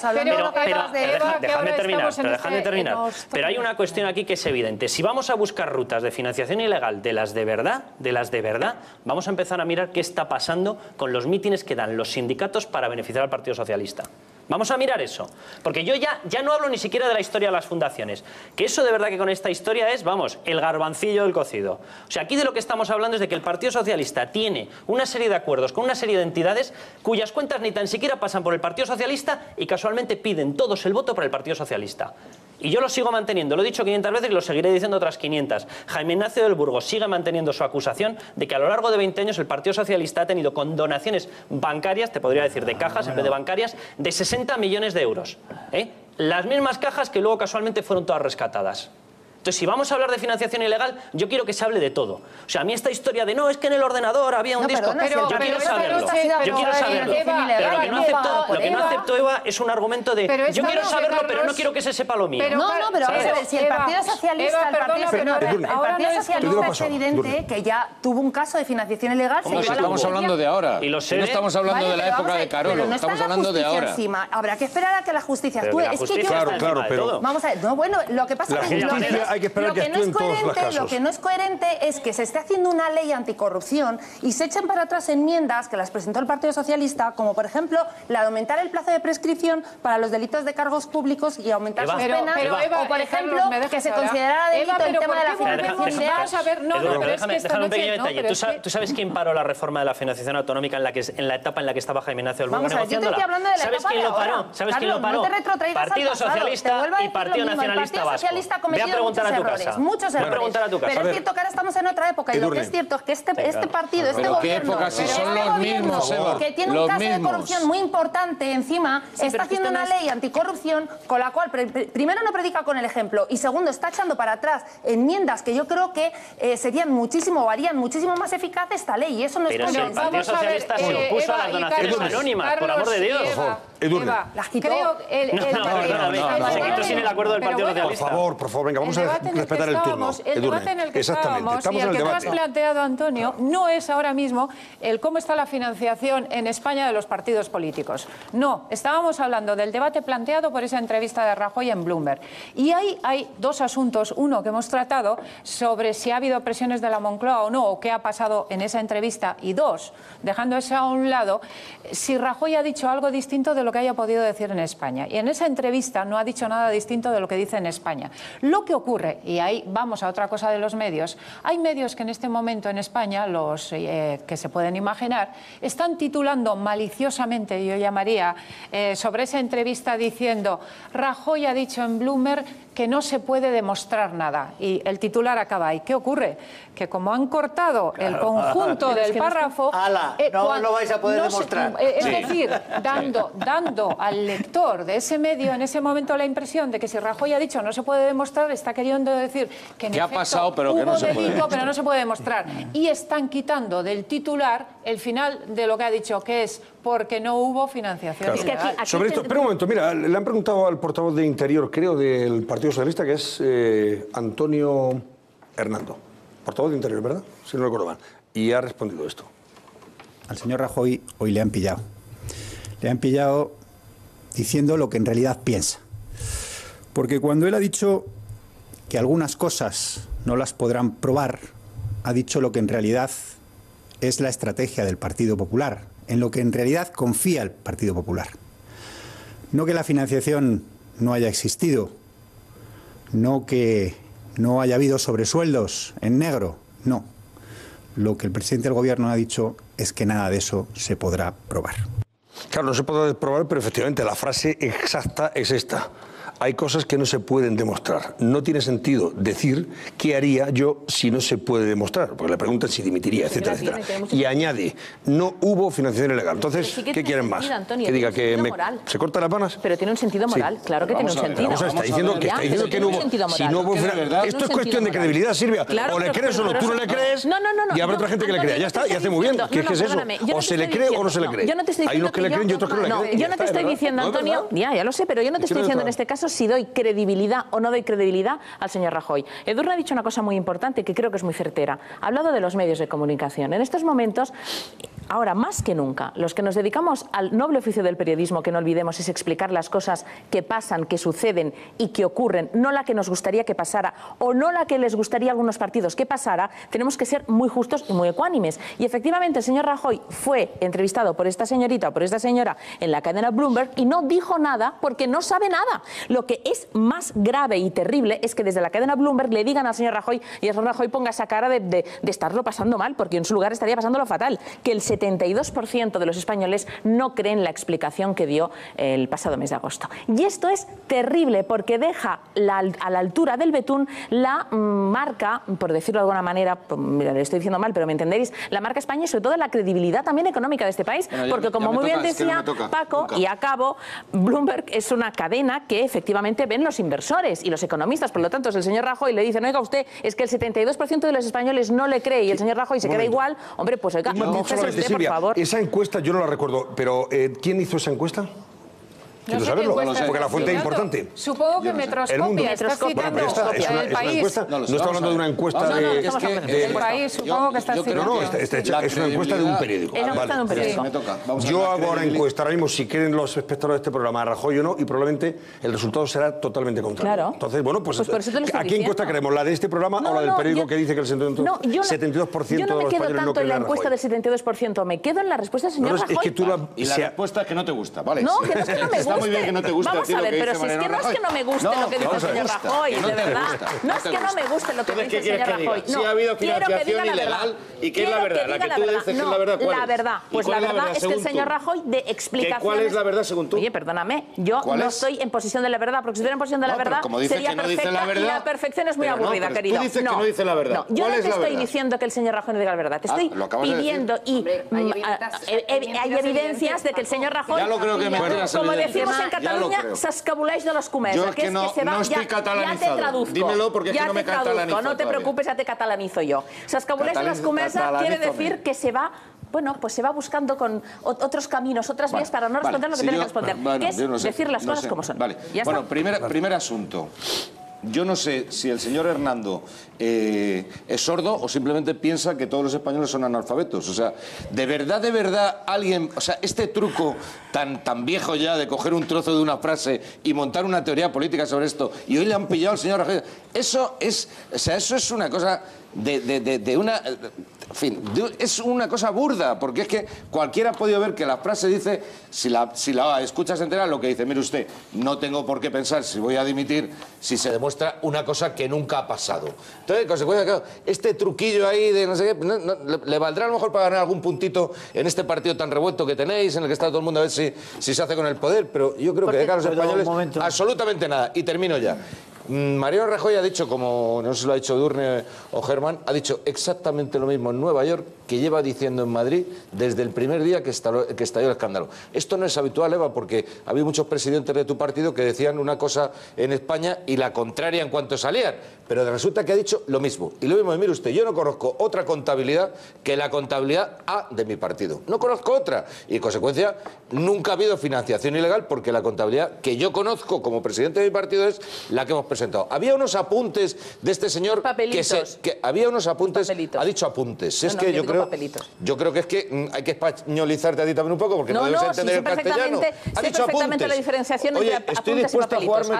Déjame terminar. Pero hay una cuestión aquí que es evidente. Si vamos a buscar rutas de financiación ilegal de las de verdad, vamos a empezar a mirar qué está pasando con los mítines que dan los sindicatos para beneficiar al Partido Socialista. Vamos a mirar eso, porque yo ya no hablo ni siquiera de la historia de las fundaciones, que eso de verdad que con esta historia es, vamos, el garbancillo del cocido. O sea, aquí de lo que estamos hablando es de que el Partido Socialista tiene una serie de acuerdos con una serie de entidades cuyas cuentas ni tan siquiera pasan por el Partido Socialista y casualmente piden todos el voto para el Partido Socialista. Y yo lo sigo manteniendo, lo he dicho 500 veces y lo seguiré diciendo otras 500. Jaime Ignacio del Burgo sigue manteniendo su acusación de que a lo largo de 20 años el Partido Socialista ha tenido condonaciones bancarias, te podría decir de cajas en vez de bancarias, de 60 millones de euros. Las mismas cajas que luego casualmente fueron todas rescatadas. Entonces, si vamos a hablar de financiación ilegal, yo quiero que se hable de todo. O sea, a mí esta historia de no, es que en el ordenador había un disco... yo quiero saberlo. Pero lo que no acepto, Eva, es un argumento de yo quiero saberlo, pero no quiero que se sepa lo mío. Pero si el Partido Socialista... El Partido Socialista es evidente que ya tuvo un caso de financiación ilegal. Estamos hablando de ahora. No estamos hablando de la época de Carolo. Estamos hablando de ahora. Habrá que esperar a que la justicia actúe. Claro, pero... Vamos a ver, no, bueno, lo que pasa es que... Hay que esperar que actúe en todos los casos. Lo que no es coherente es que se esté haciendo una ley anticorrupción y se echen para atrás enmiendas que las presentó el Partido Socialista, como por ejemplo la de aumentar el plazo de prescripción para los delitos de cargos públicos y aumentar sus penas, o por ejemplo que se considerara delito el tema de la financiación ilegal. Déjame un pequeño detalle. ¿Tú sabes quién paró la reforma de la financiación autonómica en la etapa en la que estaba Jaime Ignacio del Burgo negociándola? ¿Sabes quién lo paró? ¿Sabes quién lo paró? Partido Socialista y Partido Nacionalista Vasco. Ve a preguntar a tu casa. Muchos errores. Pero es cierto que ahora estamos en otra época y lo que es cierto es que este partido, este gobierno, si son los mismos, Eva, que tiene un caso de corrupción muy importante encima, está haciendo una ley anticorrupción con la cual primero no predica con el ejemplo y segundo está echando para atrás enmiendas que yo creo que serían muchísimo o harían muchísimo más eficaz esta ley y eso no es coherente. Pero si el Partido Socialista se opuso a las donaciones anónimas, por amor de Dios. Las quitó. Se quitó sin el acuerdo del Partido Socialista. Por favor, venga, vamos a respetar el turno. El debate en el que estábamos y el que tú has planteado, Antonio, no es ahora mismo el cómo está la financiación en España de los partidos políticos. No, estábamos hablando del debate planteado por esa entrevista de Rajoy en Bloomberg. Y ahí hay dos asuntos. Uno, que hemos tratado sobre si ha habido presiones de la Moncloa o no, o qué ha pasado en esa entrevista. Y dos, dejando eso a un lado, si Rajoy ha dicho algo distinto de lo que haya podido decir en España. Y en esa entrevista no ha dicho nada distinto de lo que dice en España. Lo que ocurre, y ahí vamos a otra cosa de los medios, hay medios que en este momento en España, los que se pueden imaginar, están titulando maliciosamente, yo llamaría, sobre esa entrevista diciendo Rajoy ha dicho en Bloomberg que no se puede demostrar nada. Y el titular acaba ahí. ¿Qué ocurre? Que como han cortado el conjunto del párrafo... no lo vais a poder demostrar. Es decir, dando al lector de ese medio en ese momento la impresión de que si Rajoy ha dicho no se puede demostrar, está queriendo decir que en efecto ha pasado, pero que no se puede demostrar. Pero no se puede demostrar. Y están quitando del titular el final de lo que ha dicho, que es porque no hubo financiación. Claro. Es que aquí sobre esto, pero un momento, mira, le han preguntado al portavoz de Interior, creo, del Partido Socialista, que es Antonio Hernando, portavoz de Interior, ¿verdad? Si no recuerdo mal. Y ha respondido esto. Al señor Rajoy hoy le han pillado. Le han pillado diciendo lo que en realidad piensa. Porque cuando él ha dicho que algunas cosas no las podrán probar, ha dicho lo que en realidad es la estrategia del Partido Popular, en lo que en realidad confía el Partido Popular. No que la financiación no haya existido, no que no haya habido sobresueldos en negro, no. Lo que el presidente del Gobierno ha dicho es que nada de eso se podrá probar. Claro, no se podrá probar, pero efectivamente la frase exacta es esta. hay cosas que no se pueden demostrar. No tiene sentido decir qué haría yo si no se puede demostrar, porque le preguntan si dimitiría, etcétera, etcétera. Y añade, no hubo financiación ilegal. Entonces, ¿qué quieren más? Que diga que se cortan las panas. Pero tiene un sentido moral, claro que tiene un sentido. Vamos a ver, está diciendo que no hubo. Si no hubo, esto es cuestión de credibilidad, Silvia. O le crees o no, tú no le crees. Y habrá otra gente que le crea. Ya está, y hace muy bien. ¿Qué es eso? O se le cree o no se le cree. Hay unos que le creen y otros que no le creen. Yo no te estoy diciendo, Antonio, ya lo sé, pero yo no te estoy diciendo en este caso si doy credibilidad o no doy credibilidad al señor Rajoy. Edurne ha dicho una cosa muy importante que creo que es muy certera. Ha hablado de los medios de comunicación. En estos momentos, ahora más que nunca, los que nos dedicamos al noble oficio del periodismo, que no olvidemos, es explicar las cosas que pasan, que suceden y que ocurren, no la que nos gustaría que pasara o no la que les gustaría a algunos partidos que pasara, tenemos que ser muy justos y muy ecuánimes. Y efectivamente el señor Rajoy fue entrevistado por esta señorita o por esta señora en la cadena Bloomberg y no dijo nada porque no sabe nada. Lo que es más grave y terrible es que desde la cadena Bloomberg le digan al señor Rajoy y el señor Rajoy ponga esa cara de estarlo pasando mal, porque en su lugar estaría pasándolo fatal, que el 72% de los españoles no creen la explicación que dio el pasado mes de agosto. Y esto es terrible porque deja a la altura del betún la marca, por decirlo de alguna manera, mira, le estoy diciendo mal, pero me entendéis, la marca España y sobre todo la credibilidad también económica de este país, porque como muy bien decía Paco, y acabo, Bloomberg es una cadena que efectivamente ven los inversores y los economistas, por lo tanto, si el señor Rajoy le dice, no, oiga usted, es que el 72% de los españoles no le cree y el señor Rajoy se queda igual, hombre, pues oiga, mójese usted, por favor. Esa encuesta yo no la recuerdo, pero ¿quién hizo esa encuesta? ¿Quieres saberlo? Porque la fuente es importante. Supongo que Metroscopia. Es una encuesta. No está hablando de una encuesta del país. Supongo que está citando. No, es una encuesta de un periódico. Es una encuesta de un periódico. Yo hago ahora encuesta ahora mismo si quieren los espectadores de este programa a Rajoy o no, y probablemente el resultado será totalmente contrario. Claro. Entonces, bueno, pues ¿a qué encuesta queremos? ¿La de este programa o la del periódico que dice que el 72% de los españoles no creen? Yo no me quedo tanto en la encuesta del 72%, me quedo en la respuesta del señor Rajoy. Y la respuesta es que no te gusta, ¿vale? No, que no es que no me gusta. Está muy bien que no te guste. Vamos a ver, pero si es que no es que no me guste lo que dice el señor Rajoy, de verdad. No es que no me guste lo que dice el señor Rajoy. Si ha habido financiación ilegal, ¿y qué es la verdad? La que tú dices que es la verdad, ¿cuál es? La verdad, pues la verdad es que el señor Rajoy de explicaciones... ¿Cuál es la verdad según tú? Oye, perdóname, yo no estoy en posición de la verdad, porque si estuviera en posición de la verdad sería perfecta y la perfección es muy aburrida, querido. Tú dices que no dice la verdad. Yo no te estoy diciendo que el señor Rajoy no diga la verdad, te estoy pidiendo y hay evidencias de que el señor Rajoy, como decimos en Cataluña, s'escabuleix de les comeses. Yo es que no estoy catalanizado. Ya te traduzco. Dímelo porque es que no me catalanizo. No te preocupes, ya te catalanizo yo. S'escabuleix de les comeses quiere decir que se va... Bueno, pues se va buscando con otros caminos, otras vías para no responder lo que tiene que responder, que es decir las cosas como son. Vale. Bueno, primer asunto. Yo no sé si el señor Hernando es sordo o simplemente piensa que todos los españoles son analfabetos. O sea, de verdad, alguien... O sea, este truco tan viejo ya de coger un trozo de una frase y montar una teoría política sobre esto, y hoy le han pillado al señor Rajoy, eso es... O sea, eso es una cosa de una... En fin, es una cosa burda, porque es que cualquiera ha podido ver que la frase dice, si la escuchas entera, lo que dice, mire usted, no tengo por qué pensar si voy a dimitir si se demuestra una cosa que nunca ha pasado. Entonces, en consecuencia, claro, este truquillo ahí de no sé qué, le valdrá a lo mejor para ganar algún puntito en este partido tan revuelto que tenéis, en el que está todo el mundo a ver si se hace con el poder, pero yo creo que de cara a los españoles, absolutamente nada. Y termino ya. Mariano Rajoy ha dicho, como no sé si lo ha dicho Edurne o Germán, ha dicho exactamente lo mismo en Nueva York que lleva diciendo en Madrid desde el primer día que estalló el escándalo. Esto no es habitual, Eva, porque había muchos presidentes de tu partido que decían una cosa en España y la contraria en cuanto salían, pero resulta que ha dicho lo mismo. Y lo mismo, mire usted, yo no conozco otra contabilidad que la contabilidad A de mi partido. No conozco otra. Y en consecuencia, nunca ha habido financiación ilegal porque la contabilidad que yo conozco como presidente de mi partido es la que hemos presentado. Había unos apuntes de este señor que había unos apuntes, ha dicho apuntes. Si es que yo creo que es que hay que españolizarte a ti también un poco porque no debes entender el castellano. Ha dicho apuntes. La diferenciación Oye, entre estoy dispuesto a jugarme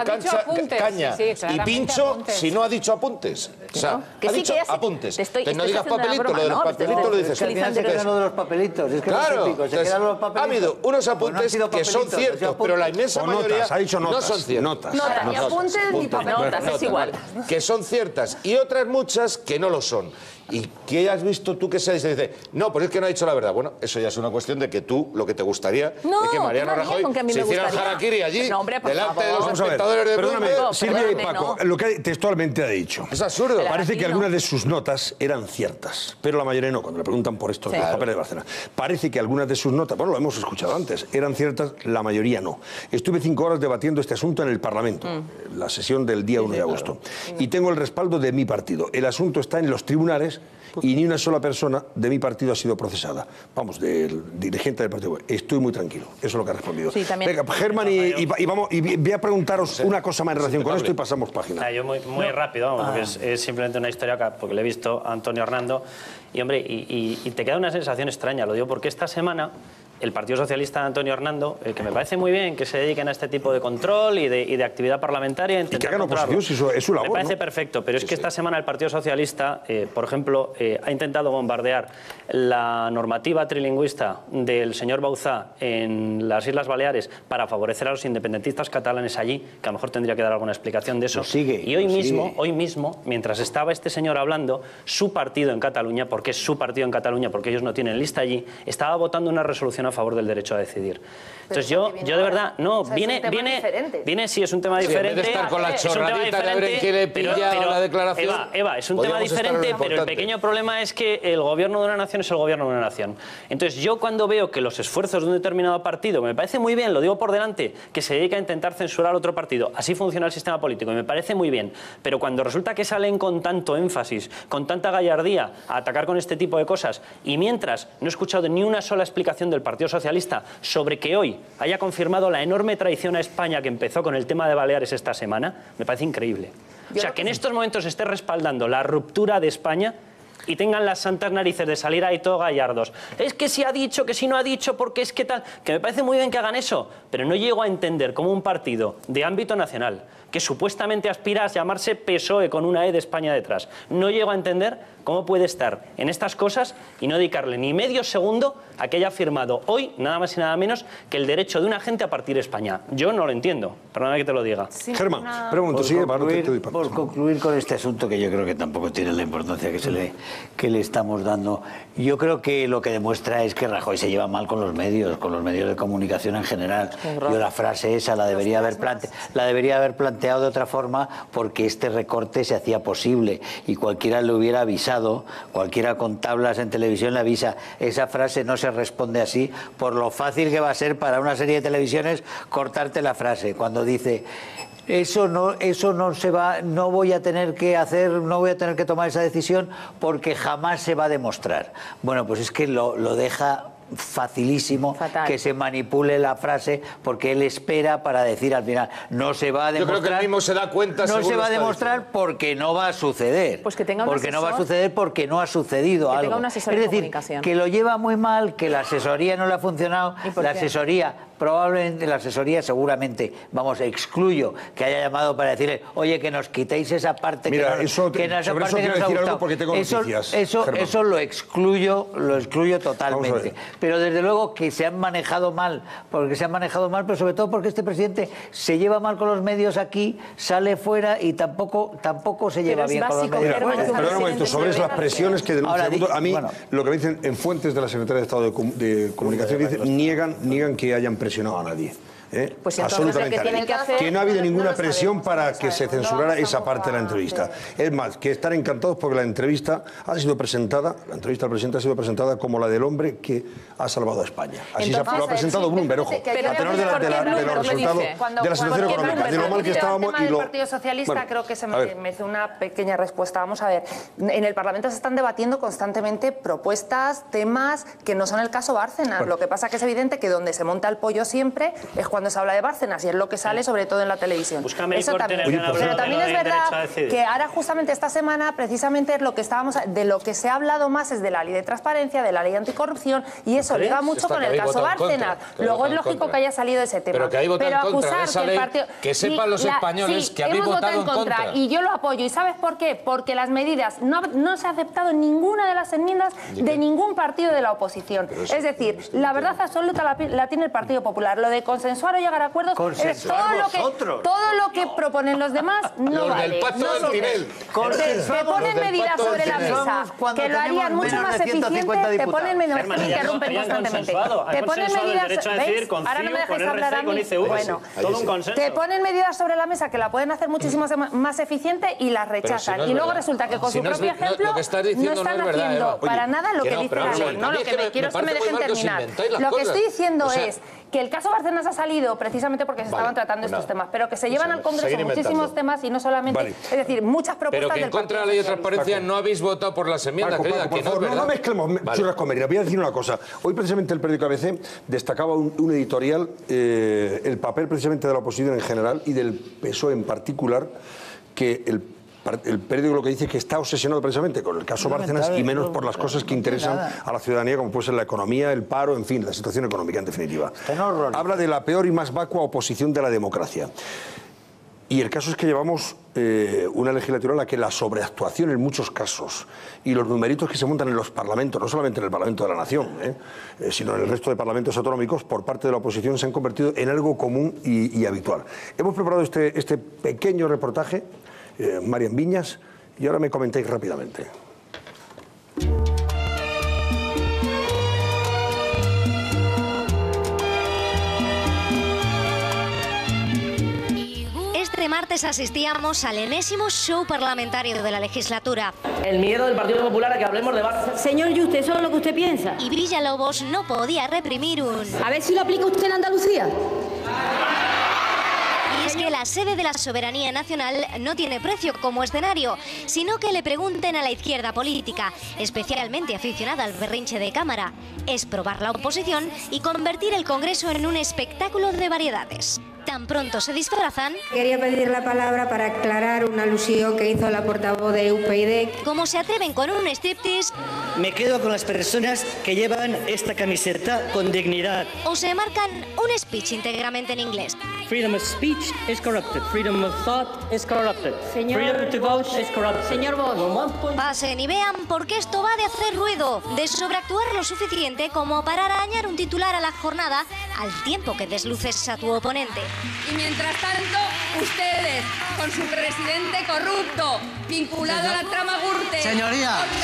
caña y pincho si no ha dicho apuntes. O sea, que ha sí, dicho que ya sé, apuntes. no digas papelitos, lo de los papelitos lo dices. Que al final se quedan lo de los papelitos. Es que claro, es típico, se quedan los papelitos. ha habido unos apuntes que son ciertos, pero la inmensa mayoría ha dicho notas, no son ciertos. Notas. Ni apuntes ni papelitos. Notas, es igual. Que son ciertas y otras muchas que no lo son. ¿Y qué has visto tú que se dice? No, pues es que no ha dicho la verdad. Bueno, eso ya es una cuestión de que tú, lo que te gustaría es que Mariano Rajoy se hiciera el harakiri allí, delante de los espectadores de Perdóname, Silvia y Paco, lo que textualmente ha dicho. Es absurdo. Parece que algunas de sus notas eran ciertas, pero la mayoría no, cuando le preguntan por estos los papeles de Barcelona. Parece que algunas de sus notas, bueno, lo hemos escuchado antes, eran ciertas, la mayoría no. Estuve 5 horas debatiendo este asunto en el Parlamento, la sesión del día 1 de agosto, y tengo el respaldo de mi partido. El asunto está en los tribunales y ni una sola persona de mi partido ha sido procesada. Vamos, del dirigente del partido. Estoy muy tranquilo. Eso es lo que ha respondido. Sí, también. Venga, Germán, y voy a preguntaros una cosa más en relación con esto y pasamos página. Yo muy rápido, vamos, porque es simplemente una historia acá, porque le he visto a Antonio Hernando y, hombre, y te queda una sensación extraña, lo digo porque esta semana el Partido Socialista de Antonio Hernando, que me parece muy bien que se dediquen a este tipo de control y de actividad parlamentaria. Y que hagan oposición, si es su labor. Me parece perfecto, pero es que esta semana el Partido Socialista, por ejemplo, ha intentado bombardear la normativa trilingüista del señor Bauzá en las Islas Baleares para favorecer a los independentistas catalanes allí, que a lo mejor tendría que dar alguna explicación de eso. Y hoy mismo, mientras estaba este señor hablando, su partido en Cataluña, porque es su partido en Cataluña, porque ellos no tienen lista allí, estaba votando una resolución a favor del derecho a decidir. Entonces yo de verdad, no, o sea, viene sí, es un tema diferente. En vez de estar con la chorradita de ver en qué le pilla la declaración. Eva, es un tema diferente, pero el pequeño problema es que el gobierno de una nación es el gobierno de una nación. Entonces yo cuando veo que los esfuerzos de un determinado partido, me parece muy bien, lo digo por delante, que se dedica a intentar censurar a otro partido, así funciona el sistema político y me parece muy bien, pero cuando resulta que salen con tanto énfasis, con tanta gallardía a atacar con este tipo de cosas y mientras no he escuchado ni una sola explicación del Partido Socialista sobre que hoy haya confirmado la enorme traición a España que empezó con el tema de Baleares esta semana, me parece increíble. O sea, que en estos momentos esté respaldando la ruptura de España y tengan las santas narices de salir ahí todos gallardos. Es que si ha dicho, que si no ha dicho, porque es que tal... Que me parece muy bien que hagan eso, pero no llego a entender cómo un partido de ámbito nacional, que supuestamente aspira a llamarse PSOE con una E de España detrás, no llego a entender cómo puede estar en estas cosas y no dedicarle ni medio segundo a que haya firmado hoy, nada más y nada menos, que el derecho de una gente a partir de España. Yo no lo entiendo, perdóname que te lo diga. Sí, Germán, pregunto, por concluir con este asunto que yo creo que tampoco tiene la importancia que le estamos dando. Yo creo que lo que demuestra es que Rajoy se lleva mal con los medios de comunicación en general. Yo la frase esa la debería haber planteado de otra forma porque este recorte se hacía posible y cualquiera le hubiera avisado, cualquiera con tablas en televisión le avisa. Esa frase no se responde así por lo fácil que va a ser para una serie de televisiones cortarte la frase cuando dice eso no se va, no voy a tener que tomar esa decisión porque jamás se va a demostrar. Bueno, pues es que lo deja facilísimo. Fatal. Que se manipule la frase porque él espera para decir al final no se va a demostrar. Yo creo que él mismo se da cuenta. No se va a demostrar porque no va a suceder. Pues que tenga un porque asesor, no va a suceder porque no ha sucedido que algo. Tenga un asesor es de decir, comunicación. que lo lleva muy mal, que la asesoría no le ha funcionado. La asesoría, probablemente la asesoría seguramente, excluyo que haya llamado para decirle, oye, que nos quitéis esa parte. Mira, que eso, que sobre eso quiero decir algo porque tengo noticias. Eso lo excluyo totalmente. Pero desde luego que se han manejado mal, pero sobre todo porque este presidente se lleva mal con los medios aquí, sale fuera y tampoco se lleva bien con los medios. Perdón un momento, sobre las presiones que denuncian. A mí, lo que me dicen en fuentes de la Secretaría de Estado de Comunicación, dicen, niegan que hayan presionado a nadie. Pues absolutamente que no ha habido ninguna presión para que se censurara esa parte de la entrevista. Es más, que están encantados porque la entrevista ha sido presentada, la entrevista al presidente ha sido presentada como la del hombre que ha salvado a España. Así lo ha presentado Bloomberg, ojo, a tenor de los resultados de la situación económica, de lo mal que estábamos y lo... El Partido Socialista creo que se merece una pequeña respuesta. Vamos a ver, en el Parlamento se están debatiendo constantemente propuestas, temas que no son el caso Bárcenas. Lo que pasa que es evidente que donde se monta el pollo siempre es cuando cuando se habla de Bárcenas, y es lo que sale sobre todo en la televisión. Búscame Eso el corte también. en el Pero también es verdad decidir. que ahora justamente esta semana precisamente es lo que estábamos, de lo que se ha hablado más es de la ley de transparencia, de la ley anticorrupción, y eso liga mucho con el caso Bárcenas. Luego es lógico que haya salido ese tema. Pero que hay votado en contra de esa ley, que sepan los españoles que habéis votado en contra. Y yo lo apoyo. ¿Y sabes por qué? Porque las medidas, no se ha aceptado ninguna de las enmiendas de ningún partido de la oposición. Es decir, la verdad absoluta la tiene el Partido Popular. Lo de consensuar o llegar a acuerdos es todo lo que proponen los demás no vale. Del pacto del Tinel. Te ponen medidas sobre la mesa que lo harían mucho más eficiente. Te ponen medidas, me interrumpen constantemente. Te ponen medidas, ¿veis? Ahora no me dejáis hablar a mí. Bueno, te ponen medidas sobre la mesa que la pueden hacer muchísimo más eficiente y las rechazan. Y luego resulta que con su propio ejemplo no están haciendo para nada lo que dice la ley. No, lo que me quiero es que me dejen terminar. Lo que estoy diciendo es que el caso Bárcenas ha salido precisamente porque se estaban tratando estos temas, pero que se llevan al Congreso muchísimos temas y no solamente, es decir, muchas propuestas. Pero que en contra de la ley de transparencia no habéis votado por las enmiendas, querida, que no es verdad. No mezclemos churras con merinas. Voy a decir una cosa. Hoy precisamente el periódico ABC destacaba un editorial, el papel precisamente de la oposición en general y del PSOE en particular, que el periódico lo que dice es que está obsesionado precisamente con el caso Bárcenas y menos por las cosas que interesan a la ciudadanía, como puede ser la economía, el paro, en fin, la situación económica en definitiva. Habla de la peor y más vacua oposición de la democracia. Y el caso es que llevamos una legislatura en la que la sobreactuación en muchos casos y los numeritos que se montan en los parlamentos, no solamente en el Parlamento de la Nación, sino en el resto de parlamentos autonómicos, por parte de la oposición se han convertido en algo común y habitual. Hemos preparado este pequeño reportaje, Marian Viñas, y ahora me comentáis rápidamente. Este martes asistíamos al enésimo show parlamentario de la legislatura. El miedo del Partido Popular a que hablemos de Bárcenas. Señor, ¿y usted eso es lo que usted piensa? Y Villalobos no podía reprimir un... A ver si lo aplica usted en Andalucía. Y es que la sede de la soberanía nacional no tiene precio como escenario, sino que le pregunten a la izquierda política, especialmente aficionada al berrinche de cámara, es probar la oposición y convertir el Congreso en un espectáculo de variedades. Tan pronto se disfrazan... Quería pedir la palabra para aclarar una alusión que hizo la portavoz de UPyD. Como se atreven con un striptease... Me quedo con las personas que llevan esta camiseta con dignidad. O se marcan un speech íntegramente en inglés. Freedom of speech is corrupted. Freedom of thought is corrupted. Freedom to vote is corrupted. Señor Bosch. Pasen y vean porque esto va de hacer ruido, de sobreactuar lo suficiente como para arañar un titular a la jornada al tiempo que desluces a tu oponente. Y mientras tanto, ustedes, con su presidente corrupto, vinculado a la trama Gürtel...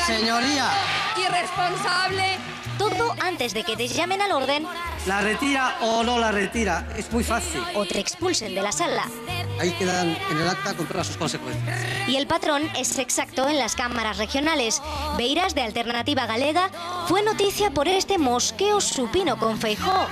Señoría. Irresponsable... Todo antes de que te llamen al orden... ¿La retira o no la retira? Es muy fácil. O te expulsen de la sala. Ahí quedan en el acta con todas sus consecuencias. Y el patrón es exacto en las cámaras regionales. Beiras, de Alternativa Galega, fue noticia por este mosqueo supino con Feijóo.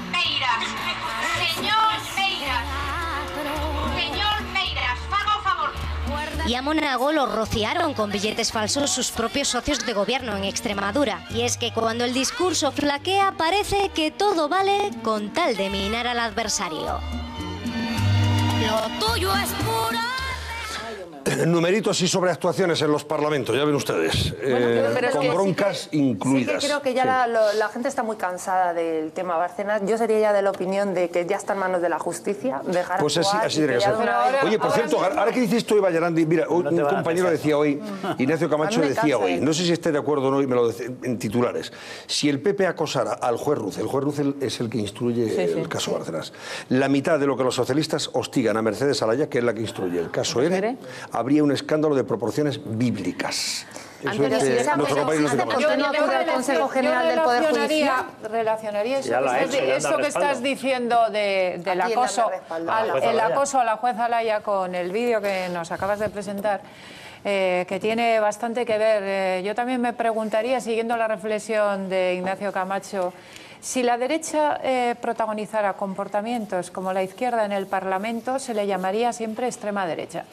Y a Monago lo rociaron con billetes falsos sus propios socios de gobierno en Extremadura. Y es que cuando el discurso flaquea parece que todo vale con tal de minar al adversario. Lo tuyo es pura... Numeritos y sobreactuaciones en los parlamentos, ya ven ustedes, con broncas incluidas. Sí que creo que ya la gente está muy cansada del tema Bárcenas. Yo sería ya de la opinión de que ya está en manos de la justicia, dejar pues actuar. Así tiene que ser. Oye, por cierto, ahora que dices esto, Eva Yarandi, mira, un compañero decía hoy, Ignacio Camacho decía hoy, no sé si esté de acuerdo o no, y me lo decía en titulares, si el PP acosara al juez Ruz, el juez Ruz es el que instruye el caso Bárcenas, la mitad de lo que los socialistas hostigan a Mercedes Alaya, que es la que instruye el caso ERE, habría un escándalo de proporciones bíblicas. Eso es que nuestro compañero no se capaz. Yo del Consejo General del Poder Judicial relacionaría eso que estás diciendo del acoso, el acoso a la jueza Alaya con el vídeo que nos acabas de presentar. Que tiene bastante que ver. Yo también me preguntaría, siguiendo la reflexión de Ignacio Camacho, Si la derecha protagonizara comportamientos como la izquierda en el Parlamento, se le llamaría siempre extrema derecha.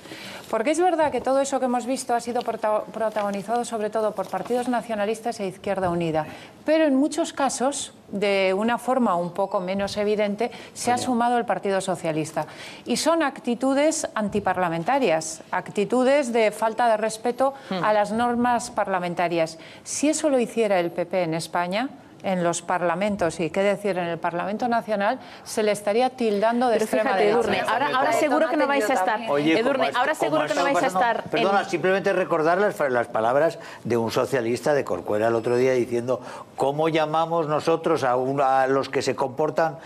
Porque es verdad que todo eso que hemos visto ha sido protagonizado sobre todo por partidos nacionalistas e Izquierda Unida, pero en muchos casos, de una forma un poco menos evidente, se ha sumado el Partido Socialista. Y son actitudes antiparlamentarias, actitudes de falta de respeto a las normas parlamentarias. Si eso lo hiciera el PP en España, en los parlamentos, y qué decir, en el Parlamento Nacional, se le estaría tildando de extrema derecha. Edurne, ahora seguro que no vais a estar. Oye, Edurne, ahora seguro que no vais a estar. Perdona, simplemente recordar las palabras de un socialista de Corcuera el otro día diciendo cómo llamamos nosotros a los que se comportan,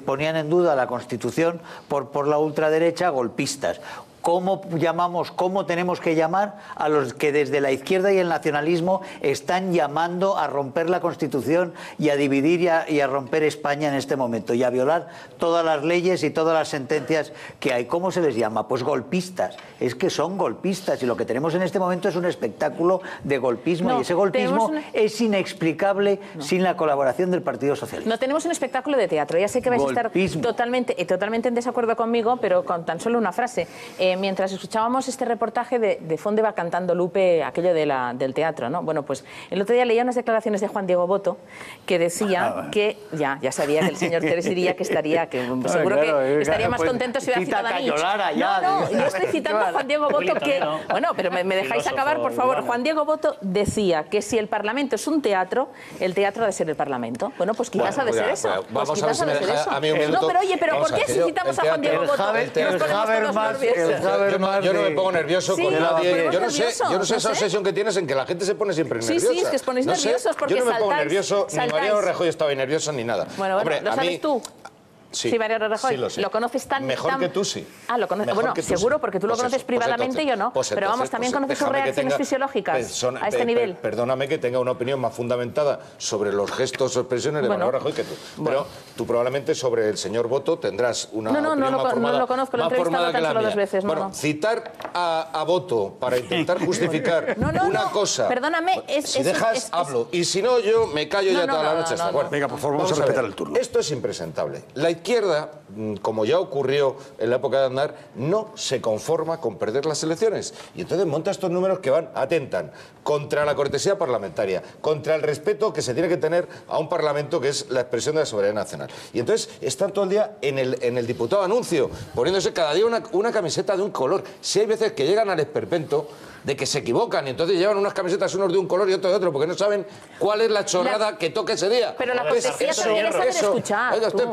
ponían en duda la Constitución por la ultraderecha, golpistas. ¿Cómo llamamos, cómo tenemos que llamar a los que desde la izquierda y el nacionalismo están llamando a romper la Constitución y a dividir y a romper España en este momento y a violar todas las leyes y todas las sentencias que hay? ¿Cómo se les llama? Pues golpistas. Es que son golpistas y lo que tenemos en este momento es un espectáculo de golpismo y ese golpismo es inexplicable sin la colaboración del Partido Socialista. No tenemos un espectáculo de teatro. Ya sé que vais a estar totalmente en desacuerdo conmigo, pero con tan solo una frase. Mientras escuchábamos este reportaje, de fondo iba cantando Lupe aquello del teatro, ¿no? Bueno, pues el otro día leía unas declaraciones de Juan Diego Boto que decía que, ya sabía que el señor Teres diría que estaría, que seguro que estaría más contento si hubiera citado a Nietzsche. No, yo estoy citando a Juan Diego Boto que, bueno, pero me dejáis acabar, por favor. Juan Diego Boto decía que si el Parlamento es un teatro, el teatro ha de ser el Parlamento. Bueno, pues quizás ha de ser eso. Vamos a ver si me deja a mí un minuto. No, pero oye, ¿por qué si citamos a Juan Diego Boto? Yo no me pongo nervioso con nadie. Yo no sé esa obsesión que tienes en que la gente se pone siempre nerviosa. Sí, es que os ponéis nerviosos porque yo no me pongo nervioso, ni Mariano Rajoy estaba nervioso ni nada. Bueno, ¿lo sabes tú? Sí, Mariano Rajoy, lo conoces tan... Mejor que tú, sí. Lo conoces, bueno, seguro, porque tú lo conoces privadamente y yo no. Pero vamos, también conoces sus reacciones fisiológicas a este nivel. Perdóname que tenga una opinión más fundamentada sobre los gestos o expresiones de Mariano Rajoy que tú. Pero tú probablemente sobre el señor Boto tendrás una opinión más formada. No lo conozco, lo he entrevistado tan solo 2 veces. Bueno, citar a Boto para intentar justificar una cosa... Perdóname, si dejas, hablo. Y si no, yo me callo ya toda la noche. Venga, por favor, vamos a respetar el turno. Esto es impresentable. La izquierda, como ya ocurrió en la época de Aznar, no se conforma con perder las elecciones. Y entonces monta estos números que atentan contra la cortesía parlamentaria, contra el respeto que se tiene que tener a un parlamento que es la expresión de la soberanía nacional. Y entonces están todo el día en el diputado anuncio, poniéndose cada día una camiseta de un color. Si hay veces que llegan al esperpento de que se equivocan y entonces llevan unas camisetas unos de un color y otros de otro porque no saben cuál es la chorrada que toca ese día. Pero la cortesía también es saber escuchar. Oiga usted,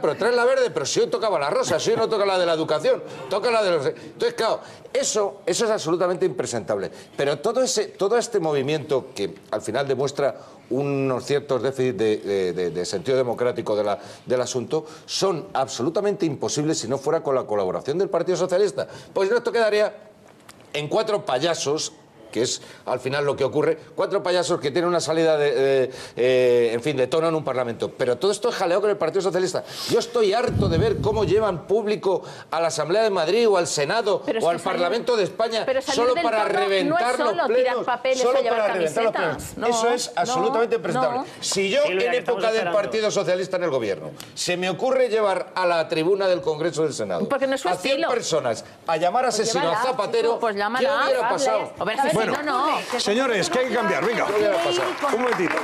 pero trae la verde, pero si hoy tocaba la rosa, si hoy no toca la de la educación, toca la de los... Entonces, claro, eso es absolutamente impresentable. Pero todo este movimiento que al final demuestra unos ciertos déficits de sentido democrático del asunto son absolutamente imposibles si no fuera con la colaboración del Partido Socialista. Pues esto quedaría en 4 payasos, que es al final lo que ocurre, 4 payasos que tienen una salida en fin, de tono en un parlamento. Pero todo esto es jaleo con el Partido Socialista. Yo estoy harto de ver cómo llevan público a la Asamblea de Madrid o al Senado o al Parlamento de España solo para reventar los plenos. Solo para reventar los plenos. Eso es absolutamente impresentable. Si yo en época del Partido Socialista en el gobierno se me ocurre llevar a la tribuna del Congreso del Senado a 100 personas a llamar asesino a Zapatero, ¿qué hubiera pasado? Bueno, señores, que hay que cambiar, venga. Un momentito.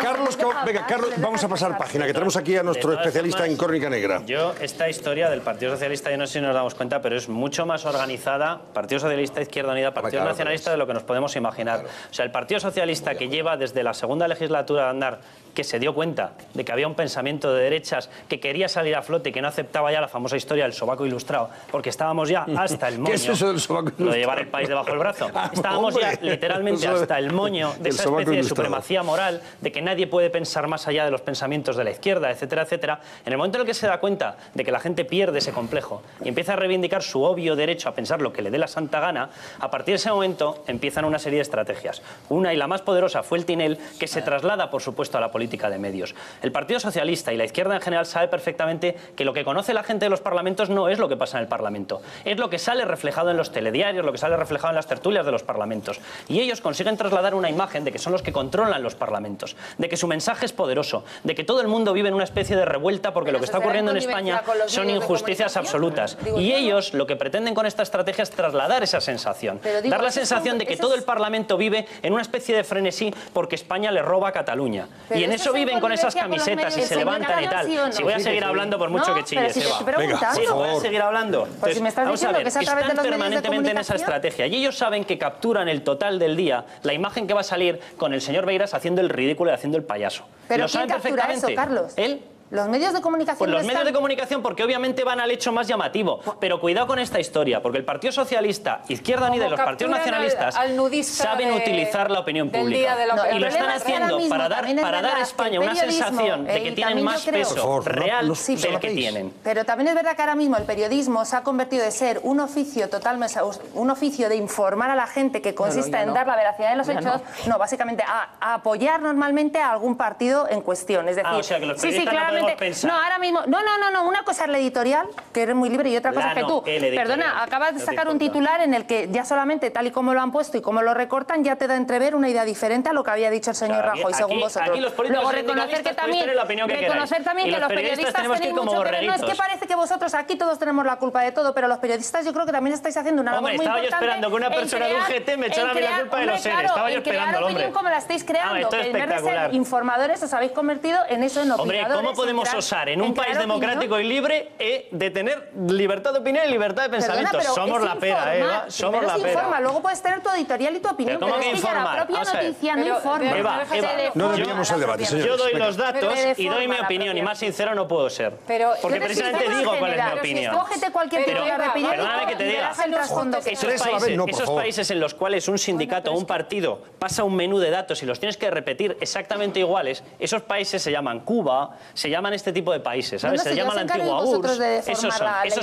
Carlos, venga, Carlos, vamos a pasar página, que tenemos aquí a nuestro especialista en crónica negra. Esta historia del Partido Socialista, yo no sé si nos damos cuenta, pero es mucho más organizada, Partido Socialista, Izquierda Unida, Partido Nacionalista, de lo que nos podemos imaginar. O sea, el Partido Socialista, que lleva desde la segunda legislatura de andar, que se dio cuenta de que había un pensamiento de derechas que quería salir a flote y que no aceptaba ya la famosa historia del sobaco ilustrado, porque estábamos ya hasta el moño. ¿Qué es eso del sobaco ilustrado? Lo de llevar el país debajo del brazo. Estábamos ya literalmente hasta el moño de esa especie de supremacía moral, de que nadie puede pensar más allá de los pensamientos de la izquierda, etcétera, etcétera. En el momento en el que se da cuenta de que la gente pierde ese complejo y empieza a reivindicar su obvio derecho a pensar lo que le dé la santa gana, a partir de ese momento empiezan una serie de estrategias. Una y la más poderosa fue el Tinel, que se traslada, por supuesto, a la política política de medios. El Partido Socialista y la izquierda en general sabe perfectamente que lo que conoce la gente de los parlamentos no es lo que pasa en el Parlamento, es lo que sale reflejado en los telediarios, lo que sale reflejado en las tertulias de los parlamentos. Y ellos consiguen trasladar una imagen de que son los que controlan los parlamentos, de que su mensaje es poderoso, de que todo el mundo vive en una especie de revuelta porque lo que está ocurriendo en España son injusticias absolutas. Y ellos lo que pretenden con esta estrategia es trasladar esa sensación, dar la sensación de que todo el Parlamento vive en una especie de frenesí porque España le roba a Cataluña. Y en eso viven con esas camisetas y se levantan y tal. Si voy a seguir hablando por mucho que chilles, Eva. Venga, sí, voy a seguir hablando. Pues si me estás diciendo que es a través de los medios de permanentemente en esa comunicación. estrategia. Y ellos saben que capturan el total del día la imagen que va a salir con el señor Beiras haciendo el ridículo y haciendo el payaso. ¿Pero lo quién saben captura perfectamente. eso, Carlos? Él. Los medios de comunicación. Pues los medios de comunicación, porque obviamente van al hecho más llamativo. Pero cuidado con esta historia, porque el Partido Socialista, Izquierda Unida y los partidos nacionalistas saben utilizar la opinión pública. Y lo están haciendo para dar a España una sensación de que tienen más peso real del que tienen. Pero también es verdad que ahora mismo el periodismo se ha convertido de ser un oficio un oficio de informar a la gente que consiste en dar la veracidad de los hechos, básicamente a apoyar normalmente a algún partido en cuestión. Es decir, o sea, que los periodistas no, ahora mismo, no, una cosa es la editorial, que eres muy libre, y otra cosa es que tú, perdona, acabas de sacar un titular en el que ya solamente tal y como lo han puesto y como lo recortan, ya te da a entrever una idea diferente a lo que había dicho el señor Rajoy, según vosotros. Aquí los Luego reconocer que también, que los periodistas tenéis mucho que ver. No, es que parece que vosotros aquí todos tenemos la culpa de todo, pero los periodistas yo creo que también estáis haciendo una labor muy importante. Estaba yo esperando que una persona de UGT me echara a mí la culpa de los seres. Estaba yo esperando, hombre. Opinión como la estáis creando, que en vez de ser informadores os habéis convertido en eso, en opinadores. Hombre, ¿cómo podemos osar en un país democrático y libre de tener libertad de opinión y libertad de pensamiento? Perdona, somos la pera, Eva, somos la pera. Informa, luego puedes tener tu editorial y tu opinión, pero es que ya la propia noticia no informa. Eva, no desviamos el debate, señores. Yo doy los datos y doy mi opinión, y más sincero no puedo ser. Porque precisamente digo cuál es mi opinión. Cógete cualquier titular de periódico. Perdóname que te diga, esos países en los cuales un sindicato o un partido pasa un menú de datos y los tienes que repetir exactamente iguales, esos países se llaman Cuba, se llaman este tipo de países, ¿sabes? Se llama la antigua URSS. Esos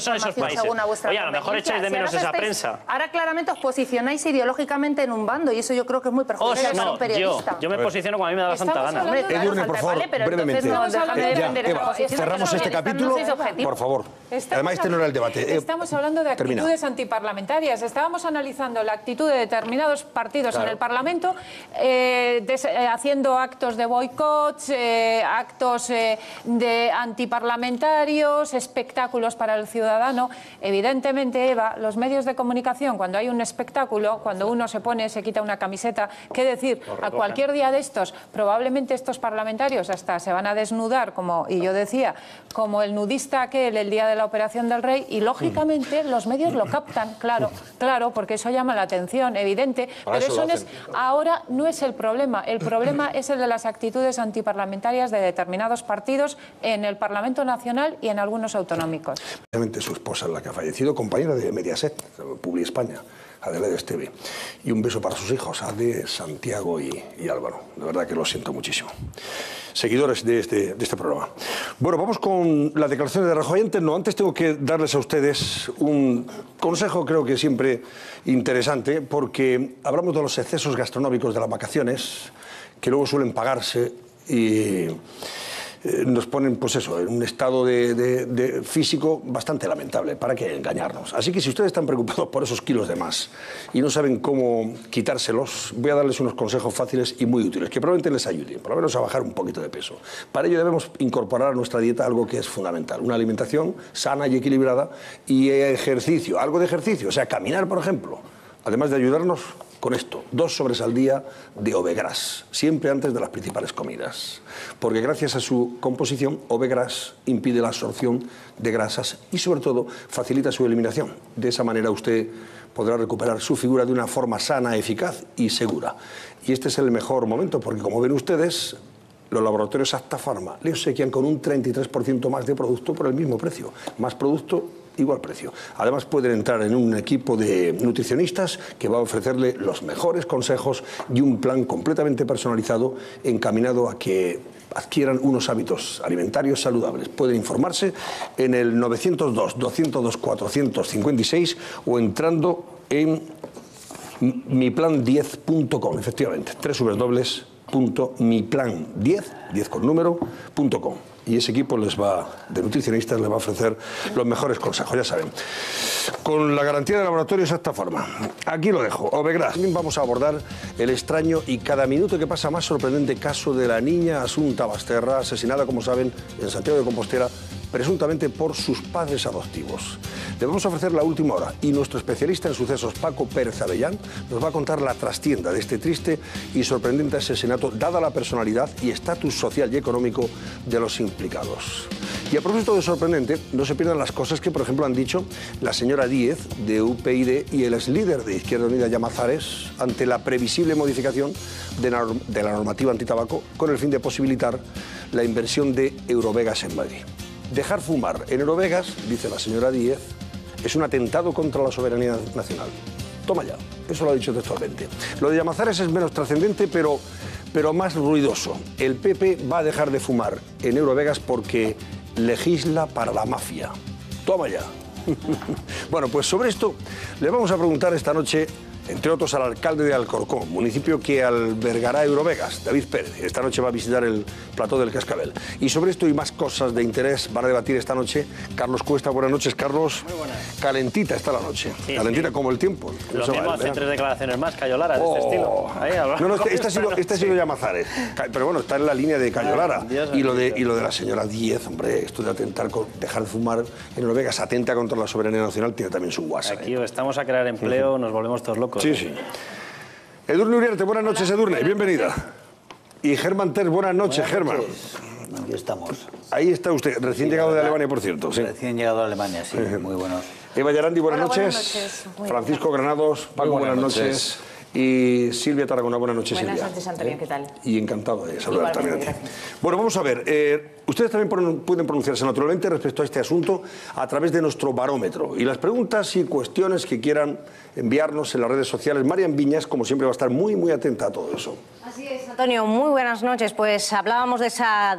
son esos países. Oye, a lo mejor echáis de menos esa prensa. Ahora claramente os posicionáis ideológicamente en un bando y eso yo creo que es muy perjudicial para un periodista. Yo me posiciono como a mí me da la santa gana. Edurne, por favor, brevemente. Eva, cerramos este capítulo, por favor. Además, este no era el debate. Estamos hablando de actitudes antiparlamentarias. Estábamos analizando la actitud de determinados partidos en el Parlamento, haciendo actos de boicots, actos de antiparlamentarios, espectáculos para el ciudadano. Evidentemente, Eva, los medios de comunicación, cuando hay un espectáculo, cuando uno se quita una camiseta, ¿qué decir? A cualquier día de estos, probablemente estos parlamentarios hasta se van a desnudar, y yo decía, como el nudista aquel el día de la Operación del Rey, y lógicamente los medios lo captan, claro, porque eso llama la atención, evidente, pero eso ahora no es el problema es el de las actitudes antiparlamentarias de determinados partidos en el Parlamento Nacional y en algunos autonómicos. Su esposa, la que ha fallecido, compañera de Mediaset, Publi España, Adelaide Esteve. Y un beso para sus hijos, Ade, Santiago y Álvaro. De verdad que lo siento muchísimo. Seguidores de este programa. Bueno, vamos con las declaraciones de Rajoy. Antes tengo que darles a ustedes un consejo, creo que siempre interesante, porque hablamos de los excesos gastronómicos de las vacaciones, que luego suelen pagarse y nos ponen, pues eso, en un estado de físico bastante lamentable. ¿Para qué engañarnos? Así que si ustedes están preocupados por esos kilos de más y no saben cómo quitárselos, voy a darles unos consejos fáciles y muy útiles, que probablemente les ayuden, por lo menos a bajar un poquito de peso. Para ello debemos incorporar a nuestra dieta algo que es fundamental, una alimentación sana y equilibrada y ejercicio, algo de ejercicio, o sea, caminar, por ejemplo, además de ayudarnos con esto, 2 sobres al día de Ovegras, siempre antes de las principales comidas, porque gracias a su composición, Ovegras impide la absorción de grasas y sobre todo facilita su eliminación. De esa manera usted podrá recuperar su figura de una forma sana, eficaz y segura. Y este es el mejor momento, porque como ven ustedes, los laboratorios Acta Pharma le obsequian con un 33% más de producto por el mismo precio. Más producto, igual precio. Además pueden entrar en un equipo de nutricionistas que va a ofrecerle los mejores consejos y un plan completamente personalizado encaminado a que adquieran unos hábitos alimentarios saludables. Pueden informarse en el 902-202-456 o entrando en miplan10.com, efectivamente, www.miplan10.com. Y ese equipo de nutricionistas les va a ofrecer los mejores consejos, ya saben. Con la garantía de laboratorio de esta forma. Aquí lo dejo. Obegras. También vamos a abordar el extraño y cada minuto que pasa más sorprendente caso de la niña Asunta Basterra, asesinada, como saben, en Santiago de Compostela, presuntamente por sus padres adoptivos. Le vamos a ofrecer la última hora y nuestro especialista en sucesos, Paco Pérez Avellán, nos va a contar la trastienda de este triste y sorprendente asesinato, dada la personalidad y estatus social y económico de los implicados. Y a propósito de sorprendente, no se pierdan las cosas que, por ejemplo, han dicho la señora Díez, de UPyD, y el exlíder de Izquierda Unida, Llamazares, ante la previsible modificación de la normativa antitabaco con el fin de posibilitar la inversión de Eurovegas en Madrid. Dejar fumar en Eurovegas, dice la señora Díez, es un atentado contra la soberanía nacional. Toma ya, eso lo ha dicho textualmente. Lo de Llamazares es menos trascendente, pero más ruidoso. El PP va a dejar de fumar en Eurovegas porque legisla para la mafia. Toma ya. Bueno, pues sobre esto le vamos a preguntar esta noche, entre otros, al alcalde de Alcorcón, municipio que albergará Eurovegas, David Pérez. Esta noche va a visitar el plató del Cascabel. Y sobre esto y más cosas de interés van a debatir esta noche Carlos Cuesta. Buenas noches, Carlos. Muy buenas. Calentita está la noche. Sí, calentita, sí, como el tiempo. Lo mismo hace 3 declaraciones más, Cayo Lara, de este estilo. Ahí, no, este ha sido Llamazares. Pero bueno, está en la línea de Cayo Lara. Y lo de la señora Díez, hombre, esto de atentar, dejar de fumar en Eurovegas, atenta contra la soberanía nacional, tiene también su guasa. Aquí estamos a crear empleo, nos volvemos todos locos. Sí, sí. Edurne Uriarte, buenas noches, Edurne, bienvenida. Y Germán Ter, buenas noches, Germán. Aquí estamos. Ahí está usted, recién llegado de Alemania, por cierto. Sí. Recién llegado de Alemania, sí, muy buenos. Eva Yarandi, buenas noches. Francisco Granados, Paco, buenas noches. Y Silvia Tarragona, buenas noches, Silvia. Buenas noches, Antonio, ¿qué tal? Y encantado de saludar también. Gracias. Bueno, vamos a ver. Ustedes también pueden pronunciarse naturalmente respecto a este asunto a través de nuestro barómetro. Y las preguntas y cuestiones que quieran enviarnos en las redes sociales. Marian Viñas, como siempre, va a estar muy atenta a todo eso. Así es, Antonio, muy buenas noches. Pues hablábamos de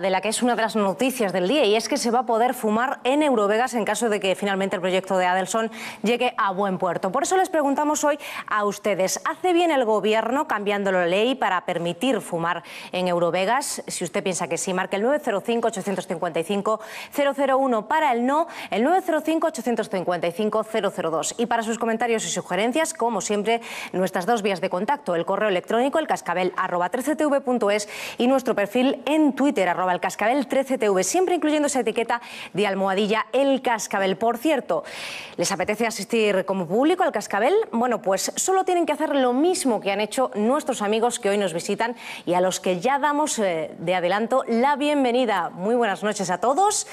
la que es una de las noticias del día, y es que se va a poder fumar en Eurovegas en caso de que finalmente el proyecto de Adelson llegue a buen puerto. Por eso les preguntamos hoy a ustedes, ¿hace bien el Gobierno cambiando la ley para permitir fumar en Eurovegas? Si usted piensa que sí, marque el 905-855-001. Para el no, el 905-855-002. Y para sus comentarios y sugerencias, como siempre, nuestras dos vías de contacto, el correo electrónico, elcascabel@13tv.es, y nuestro perfil en Twitter, @elcascabel13tv, siempre incluyendo esa etiqueta de almohadilla El Cascabel. Por cierto, ¿les apetece asistir como público al Cascabel? Bueno, pues solo tienen que hacer lo mismo que han hecho nuestros amigos que hoy nos visitan y a los que ya damos de adelanto la bienvenida. Muy buenas noches a todos.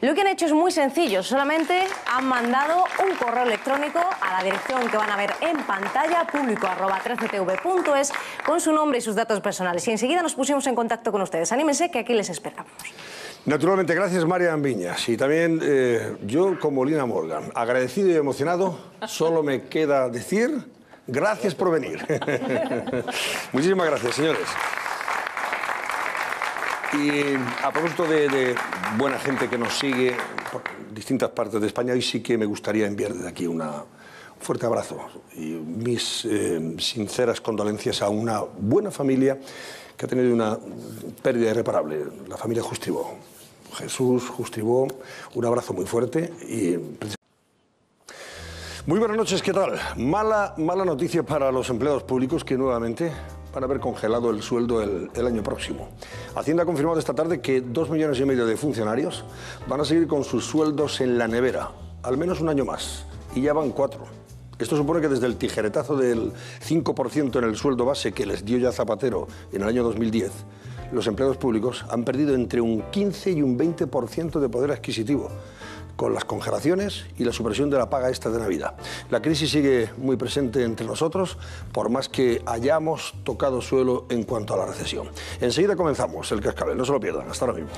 Lo que han hecho es muy sencillo, solamente han mandado un correo electrónico a la dirección que van a ver en pantalla, público@13tv.es, con su nombre y sus datos personales. Y enseguida nos pusimos en contacto con ustedes. Anímense, que aquí les esperamos. Naturalmente, gracias, Marian Viñas. Y también yo, como Lina Morgan, agradecido y emocionado, solo me queda decir gracias por venir. Muchísimas gracias, señores. Y a propósito de buena gente que nos sigue por distintas partes de España, hoy sí que me gustaría enviar desde aquí un fuerte abrazo y mis sinceras condolencias a una buena familia que ha tenido una pérdida irreparable, la familia Justribó. Jesús Justribó, un abrazo muy fuerte y... Muy buenas noches, ¿qué tal? Mala noticia para los empleados públicos que nuevamente van a haber congelado el sueldo el año próximo. Hacienda ha confirmado esta tarde que 2,5 millones de funcionarios van a seguir con sus sueldos en la nevera, al menos un año más, y ya van 4. Esto supone que desde el tijeretazo del 5% en el sueldo base que les dio ya Zapatero en el año 2010, los empleados públicos han perdido entre un 15 y un 20% de poder adquisitivo, con las congelaciones y la supresión de la paga extra de Navidad. La crisis sigue muy presente entre nosotros, por más que hayamos tocado suelo en cuanto a la recesión. Enseguida comenzamos el Cascabel, no se lo pierdan, hasta ahora mismo.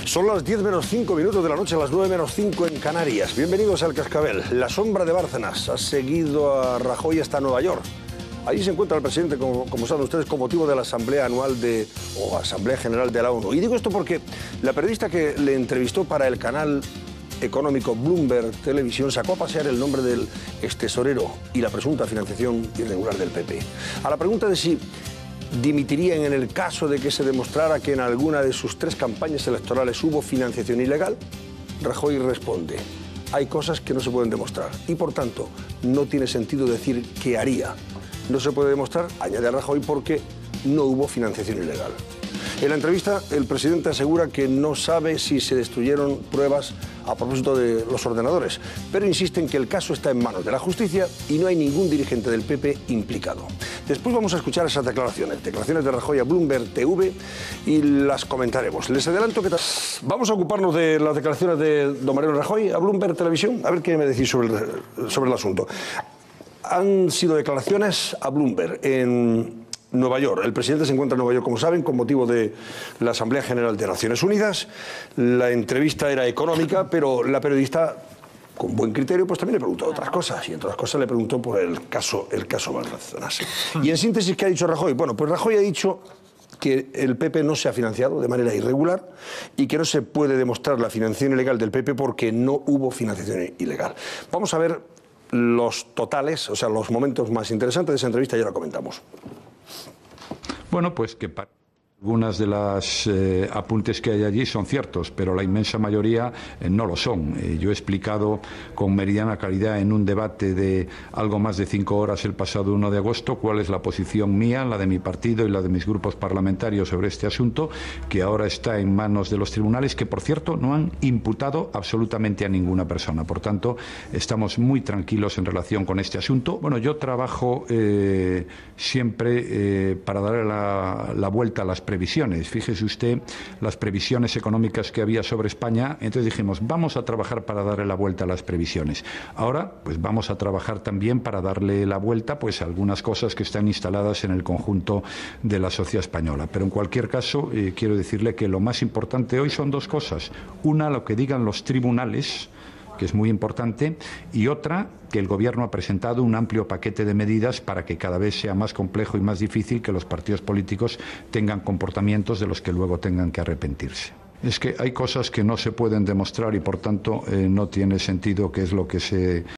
Son las 10 menos 5 minutos de la noche, las 9 menos 5 en Canarias. Bienvenidos al Cascabel. La sombra de Bárcenas ha seguido a Rajoy hasta Nueva York. Allí se encuentra el presidente, como saben ustedes, con motivo de la Asamblea Anual o Asamblea General de la ONU. Y digo esto porque la periodista que le entrevistó para el canal económico Bloomberg Televisión sacó a pasear el nombre del extesorero y la presunta financiación irregular del PP. A la pregunta de si dimitirían en el caso de que se demostrara que en alguna de sus 3 campañas electorales hubo financiación ilegal, Rajoy responde: hay cosas que no se pueden demostrar y, por tanto, no tiene sentido decir qué haría. No se puede demostrar, añade Rajoy, porque no hubo financiación ilegal. En la entrevista, el presidente asegura que no sabe si se destruyeron pruebas a propósito de los ordenadores, pero insiste en que el caso está en manos de la justicia y no hay ningún dirigente del PP implicado. Después vamos a escuchar esas declaraciones de Rajoy a Bloomberg TV y las comentaremos. Les adelanto que vamos a ocuparnos de las declaraciones de don Mariano Rajoy a Bloomberg Televisión, a ver qué me decís sobre el asunto. Han sido declaraciones a Bloomberg en Nueva York. El presidente se encuentra en Nueva York, como saben, con motivo de la Asamblea General de Naciones Unidas. La entrevista era económica, pero la periodista, con buen criterio, pues también le preguntó otras cosas. Y entre otras cosas le preguntó por el caso Bárcenas. Y en síntesis, ¿qué ha dicho Rajoy? Bueno, pues Rajoy ha dicho que el PP no se ha financiado de manera irregular y que no se puede demostrar la financiación ilegal del PP porque no hubo financiación ilegal. Vamos a ver los totales, o sea, los momentos más interesantes de esa entrevista, ya lo comentamos. Bueno, pues que algunas de las apuntes que hay allí son ciertos, pero la inmensa mayoría no lo son. Yo he explicado con meridiana claridad en un debate de algo más de 5 horas el pasado 1 de agosto cuál es la posición mía, la de mi partido y la de mis grupos parlamentarios sobre este asunto, que ahora está en manos de los tribunales, que por cierto no han imputado absolutamente a ninguna persona. Por tanto, estamos muy tranquilos en relación con este asunto. Bueno, yo trabajo siempre para darle la vuelta a las previsiones. Fíjese usted las previsiones económicas que había sobre España. Entonces dijimos, vamos a trabajar para darle la vuelta a las previsiones. Ahora, pues vamos a trabajar también para darle la vuelta pues a algunas cosas que están instaladas en el conjunto de la sociedad española. Pero en cualquier caso, quiero decirle que lo más importante hoy son 2 cosas. Una, lo que digan los tribunales, que es muy importante, y otra, que el Gobierno ha presentado un amplio paquete de medidas para que cada vez sea más complejo y más difícil que los partidos políticos tengan comportamientos de los que luego tengan que arrepentirse. Es que hay cosas que no se pueden demostrar y, por tanto, no tiene sentido qué es lo que se